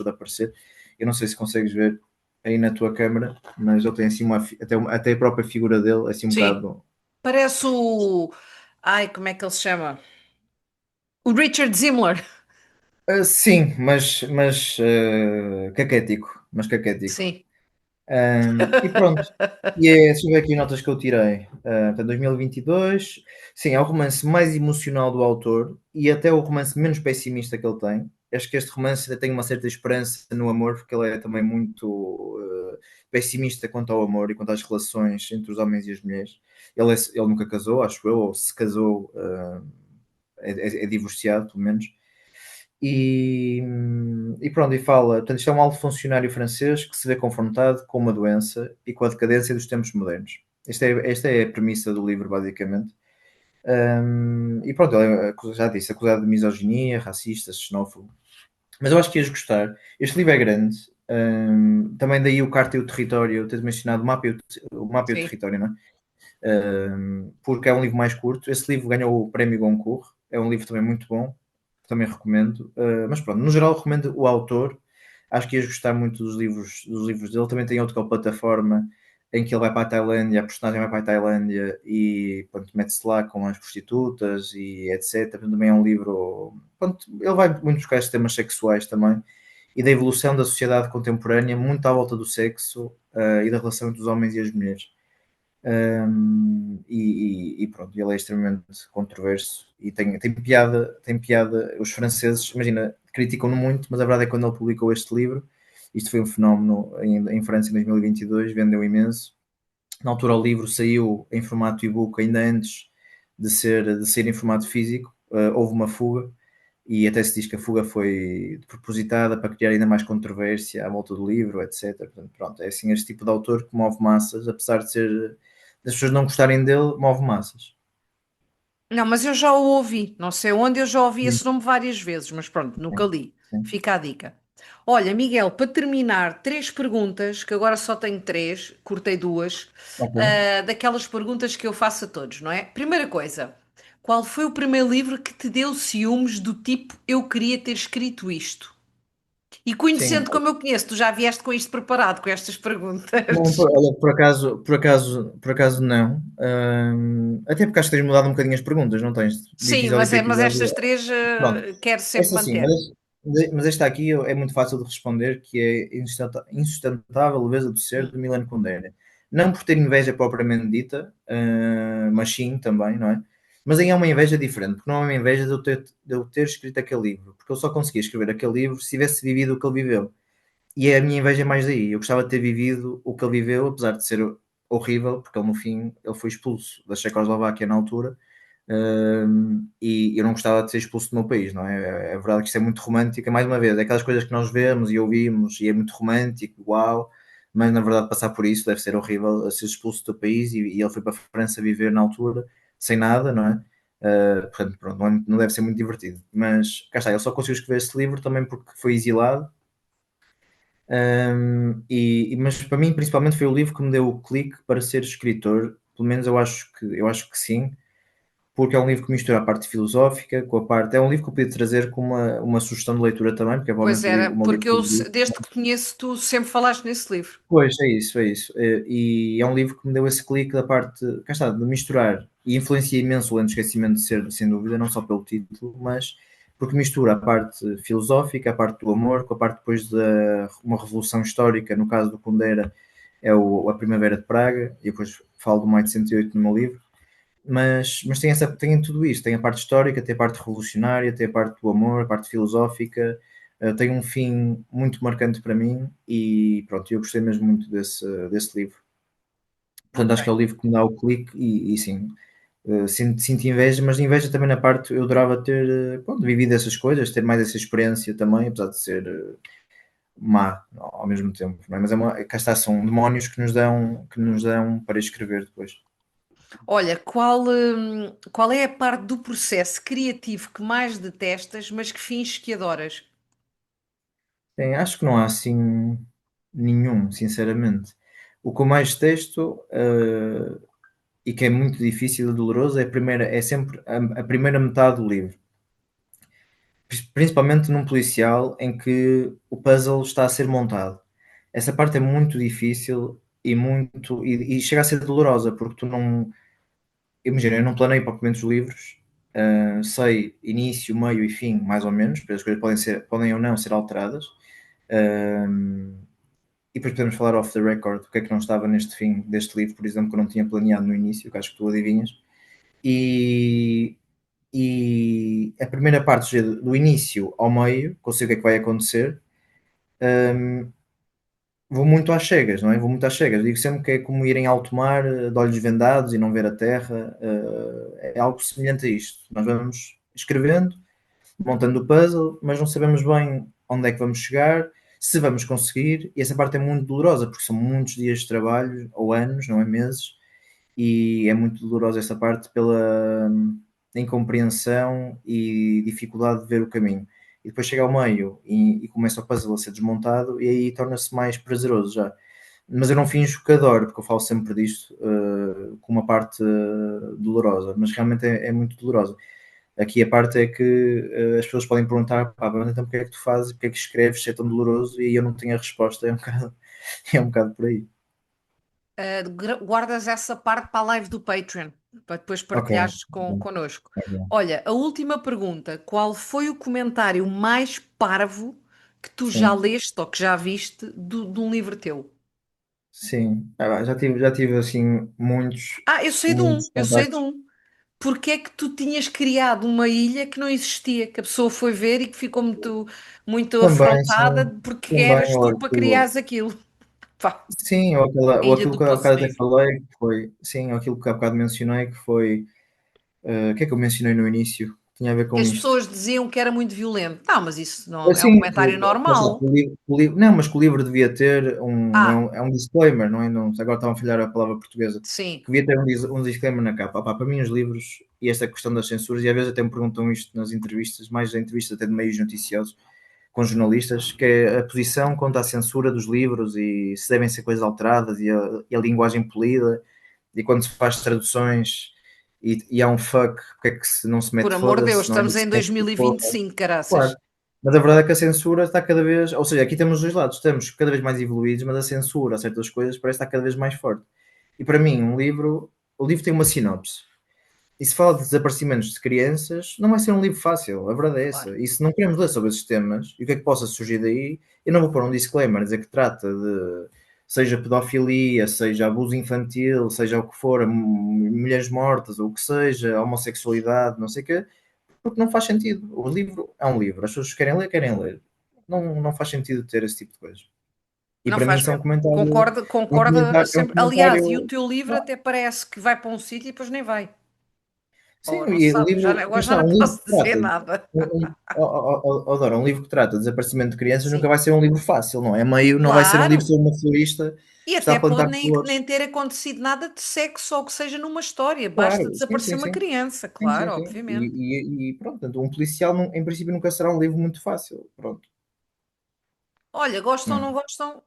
B: de aparecer. Eu não sei se consegues ver aí na tua câmara, mas ele tem assim até a própria figura dele, assim um
A: Sim,
B: bocado.
A: parece o. Ai, como é que ele se chama? O Richard Zimmler.
B: Sim, mas caquético. Mas caquético.
A: Sim.
B: E pronto. E é sobre aqui notas que eu tirei. Portanto, 2022. Sim, é o romance mais emocional do autor e até o romance menos pessimista que ele tem. Acho que este romance ainda tem uma certa esperança no amor, porque ele é também muito. pessimista quanto ao amor e quanto às relações entre os homens e as mulheres. Ele nunca casou, acho eu, ou se casou, é divorciado, pelo menos. E pronto, e fala, portanto, isto é um alto funcionário francês que se vê confrontado com uma doença e com a decadência dos tempos modernos. Esta é a premissa do livro, basicamente. E pronto, ele é, já disse, acusado de misoginia, racista, xenófobo. Mas eu acho que ias gostar. Este livro é grande. Também daí o Carta e o Território, tens mencionado o mapa e o
A: Sim.
B: Território, não é? Porque é um livro mais curto. Esse livro ganhou o Prémio Goncourt. É um livro também muito bom. Também recomendo. Mas pronto, no geral recomendo o autor. Acho que ias gostar muito dos livros dele. Também tem outro que é o Plataforma, em que ele vai para a Tailândia, a personagem vai para a Tailândia e pronto, mete-se lá com as prostitutas e etc. Também é um livro. Pronto, ele vai muito buscar estes temas sexuais também e da evolução da sociedade contemporânea, muito à volta do sexo e da relação entre os homens e as mulheres. E pronto, ele é extremamente controverso e tem piada. Os franceses, imagina, criticam-no muito, mas a verdade é que quando ele publicou este livro, isto foi um fenómeno em França em 2022, vendeu imenso. Na altura o livro saiu em formato e-book ainda antes de ser em formato físico, houve uma fuga e até se diz que a fuga foi propositada para criar ainda mais controvérsia à volta do livro, etc. Portanto, pronto, é assim este tipo de autor que move massas, apesar de ser das pessoas não gostarem dele, move massas.
A: Não, mas eu já o ouvi, não sei onde, eu já ouvi
B: Sim,
A: esse nome várias vezes, mas pronto, nunca
B: sim,
A: li.
B: sim.
A: Fica a dica. Olha, Miguel, para terminar, três perguntas, que agora só tenho três, cortei duas,
B: Ok.
A: daquelas perguntas que eu faço a todos, não é? Primeira coisa, qual foi o primeiro livro que te deu ciúmes do tipo eu queria ter escrito isto? E
B: Sim,
A: conhecendo como eu conheço, tu já vieste com isto preparado, com estas
B: não,
A: perguntas.
B: olha, por acaso não. Até porque acho que tens mudado um bocadinho as perguntas, não tens? De
A: Sim,
B: episódio para
A: mas
B: episódio.
A: estas três
B: Pronto.
A: quero sempre
B: Esta sim,
A: manter.
B: mas esta aqui é muito fácil de responder, que é insustentável leveza do ser,
A: Hum.
B: de Milan Kundera. Não por ter inveja propriamente dita, mas sim também, não é? Mas aí é uma inveja diferente, porque não é uma inveja de eu ter escrito aquele livro, porque eu só conseguia escrever aquele livro se tivesse vivido o que ele viveu. E a minha inveja é mais daí. Eu gostava de ter vivido o que ele viveu, apesar de ser horrível, porque ele no fim ele foi expulso da Checoslováquia na altura, e eu não gostava de ser expulso do meu país, não é? É verdade que isto é muito romântico, mais uma vez, é aquelas coisas que nós vemos e ouvimos e é muito romântico, uau, mas na verdade passar por isso deve ser horrível, a ser expulso do país e ele foi para a França viver na altura sem nada, não é? Portanto, pronto, não deve ser muito divertido, mas cá está, ele só conseguiu escrever este livro também porque foi exilado. Mas para mim, principalmente, foi o livro que me deu o clique para ser escritor. Pelo menos eu acho que sim, porque é um livro que mistura a parte filosófica com a parte. É um livro que eu podia trazer com uma sugestão de leitura também, porque é
A: Pois
B: provavelmente
A: era,
B: o meu livro
A: porque eu,
B: favorito.
A: desde que te conheço, tu sempre falaste nesse livro.
B: Pois, é isso, é isso. E é um livro que me deu esse clique da parte, cá está, de misturar, e influencia imenso o Lento Esquecimento de Ser, sem dúvida, não só pelo título, mas porque mistura a parte filosófica, a parte do amor, com a parte depois de uma revolução histórica, no caso do Kundera, é a Primavera de Praga, e depois falo do Maio de 68 no meu livro, mas tem tudo isto, tem a parte histórica, tem a parte revolucionária, tem a parte do amor, a parte filosófica, tem um fim muito marcante para mim e pronto, eu gostei mesmo muito desse livro. Portanto,
A: Ok.
B: acho que é o livro que me dá o clique e sim, sinto inveja, mas inveja também na parte, eu adorava ter pronto, vivido essas coisas, ter mais essa experiência também, apesar de ser má ao mesmo tempo, não é? Mas cá está, são demónios que nos dão para escrever depois.
A: Olha, qual é a parte do processo criativo que mais detestas, mas que finges que adoras?
B: Sim, acho que não há assim nenhum, sinceramente. O que eu mais detesto, e que é muito difícil e doloroso, é sempre a primeira metade do livro. Principalmente num policial em que o puzzle está a ser montado. Essa parte é muito difícil e chega a ser dolorosa, porque tu não. Imagina, eu não planeio propriamente os livros, sei início, meio e fim, mais ou menos, porque as coisas podem ou não ser alteradas. Um, E depois podemos falar off the record o que é que não estava neste fim deste livro, por exemplo, que eu não tinha planeado no início, que acho que tu adivinhas. E, e a primeira parte, ou seja, do início ao meio, que eu sei o que é que vai acontecer, hum, vou muito às cegas, não é? Vou muito às cegas. Digo sempre que é como ir em alto mar, de olhos vendados e não ver a terra. É algo semelhante a isto. Nós vamos escrevendo, montando o puzzle, mas não sabemos bem onde é que vamos chegar, se vamos conseguir, e essa parte é muito dolorosa, porque são muitos dias de trabalho, ou anos, não é meses, e é muito dolorosa essa parte pela incompreensão e dificuldade de ver o caminho. E depois chega ao meio e começa o puzzle a ser desmontado, e aí torna-se mais prazeroso já. Mas eu não finjo que adoro, porque eu falo sempre disto com uma parte dolorosa, mas realmente é muito dolorosa. Aqui a parte é que as pessoas podem perguntar, pá, mas então porque é que tu fazes, porque é que escreves, se é tão doloroso, e eu não tenho a resposta, é um bocado, é um bocado por aí.
A: Guardas essa parte para a live do Patreon, para depois
B: Ok,
A: partilhares
B: ok,
A: connosco.
B: ok.
A: Olha, a última pergunta: qual foi o comentário mais parvo que tu já
B: Sim,
A: leste ou que já viste de um livro teu?
B: sim. Já tive assim muitos,
A: Ah, eu sei de um,
B: muitos
A: eu sei de
B: contactos.
A: um. Porque é que tu tinhas criado uma ilha que não existia, que a pessoa foi ver e que ficou muito
B: Também,
A: afrontada
B: sim,
A: porque
B: também,
A: eras tu
B: olha,
A: para criares aquilo? Pá,
B: sim,
A: a
B: ou
A: Ilha
B: aquilo
A: do
B: que há
A: Poço
B: bocado até
A: Negro.
B: falei, que foi, sim, ou aquilo que há bocado mencionei, que foi, o que é que eu mencionei no início? Tinha a ver
A: Que
B: com
A: as
B: isto.
A: pessoas diziam que era muito violento. Não, mas isso não é um
B: Sim,
A: comentário
B: lá está,
A: normal.
B: não, mas que o livro devia ter
A: Ah,
B: é um disclaimer, não é? Não, agora estava a falhar a palavra portuguesa.
A: sim.
B: Que devia ter um disclaimer na capa. Opá, para mim, os livros e esta questão das censuras, e às vezes até me perguntam isto nas entrevistas, mais entrevistas até de meios noticiosos com jornalistas, que é a posição quanto à censura dos livros e se devem ser coisas alteradas e a linguagem polida, e quando se faz traduções e há um fuck, porque é que não se
A: Por
B: mete
A: amor de Deus,
B: foda-se, não é?
A: estamos em
B: Se mete porra.
A: 2025, caraças.
B: Claro. Mas a verdade é que a censura está cada vez, ou seja, aqui temos os dois lados, estamos cada vez mais evoluídos, mas a censura a certas coisas parece estar cada vez mais forte. E para mim, o livro tem uma sinopse. E se fala de desaparecimentos de crianças, não vai ser um livro fácil, a verdade é
A: Claro.
B: essa. E se não queremos ler sobre esses temas, e o que é que possa surgir daí, eu não vou pôr um disclaimer, dizer que trata de, seja pedofilia, seja abuso infantil, seja o que for, mulheres mortas, ou o que seja, homossexualidade, não sei o quê, porque não faz sentido. O livro é um livro. As pessoas querem ler, querem ler. Não faz sentido ter esse tipo de coisas. E
A: Não
B: para mim
A: faz
B: isso é
A: mesmo. Concorda,
B: um
A: concorda
B: comentário, é um
A: sempre. Aliás, e o
B: comentário.
A: teu livro até parece que vai para um sítio e depois nem vai.
B: Sim,
A: Oh, não
B: e o
A: sabe,
B: livro, lá
A: agora já
B: está,
A: não
B: um livro
A: posso
B: que
A: dizer
B: trata,
A: nada.
B: Dora, um livro que trata de desaparecimento de crianças nunca
A: Sim,
B: vai ser um livro fácil, não é? Meio, não vai ser um livro
A: claro.
B: sobre uma florista
A: E
B: que está
A: até
B: a plantar
A: pode nem
B: flores.
A: ter acontecido nada de sexo ou que seja numa história.
B: Claro,
A: Basta
B: sim,
A: desaparecer
B: sim,
A: uma
B: sim.
A: criança,
B: Sim, sim,
A: claro,
B: sim.
A: obviamente.
B: E pronto, portanto, um policial, em princípio, nunca será um livro muito fácil. Pronto.
A: Olha, gostam ou
B: Não.
A: não gostam?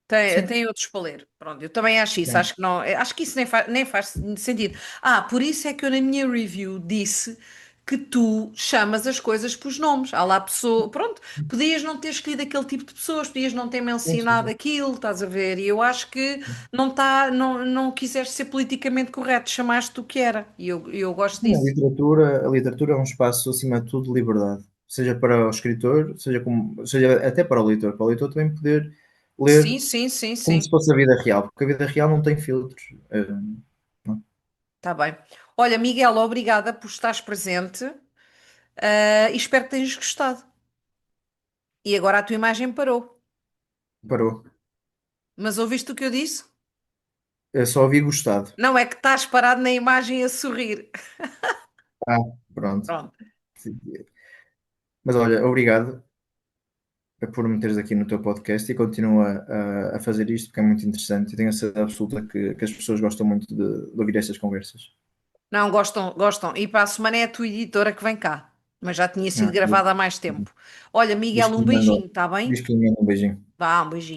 A: Tem
B: Sim.
A: outros para ler. Pronto, eu também acho isso.
B: Sim.
A: Acho que não, acho que isso nem faz sentido. Ah, por isso é que eu na minha review disse que tu chamas as coisas pelos nomes. Há lá pessoa, pronto, podias não ter escolhido aquele tipo de pessoas, podias não ter
B: Sim, sim,
A: mencionado
B: sim.
A: aquilo, estás a ver? E eu acho que não quiseste ser politicamente correto, chamaste o que era. E eu gosto
B: Sim,
A: disso.
B: a literatura é um espaço, acima de tudo, de liberdade. Seja para o escritor, seja até para o leitor. Para o leitor também poder
A: Sim,
B: ler
A: sim, sim,
B: como se
A: sim.
B: fosse a vida real, porque a vida real não tem filtros. Não.
A: Está bem. Olha, Miguel, obrigada por estares presente, e espero que tenhas gostado. E agora a tua imagem parou.
B: Parou.
A: Mas ouviste o que eu disse?
B: Eu só ouvi gostado.
A: Não é que estás parado na imagem a sorrir.
B: Ah, pronto.
A: Pronto.
B: Mas olha, obrigado por me teres aqui no teu podcast e continua a fazer isto porque é muito interessante e tenho a certeza absoluta que as pessoas gostam muito de ouvir estas conversas.
A: Não, gostam, gostam. E para a semana é a tua editora que vem cá. Mas já tinha sido
B: Ah,
A: gravada há mais tempo. Olha,
B: diz
A: Miguel,
B: que
A: um
B: lhe mando,
A: beijinho, está bem?
B: diz que lhe mando um beijinho.
A: Vá, um beijinho.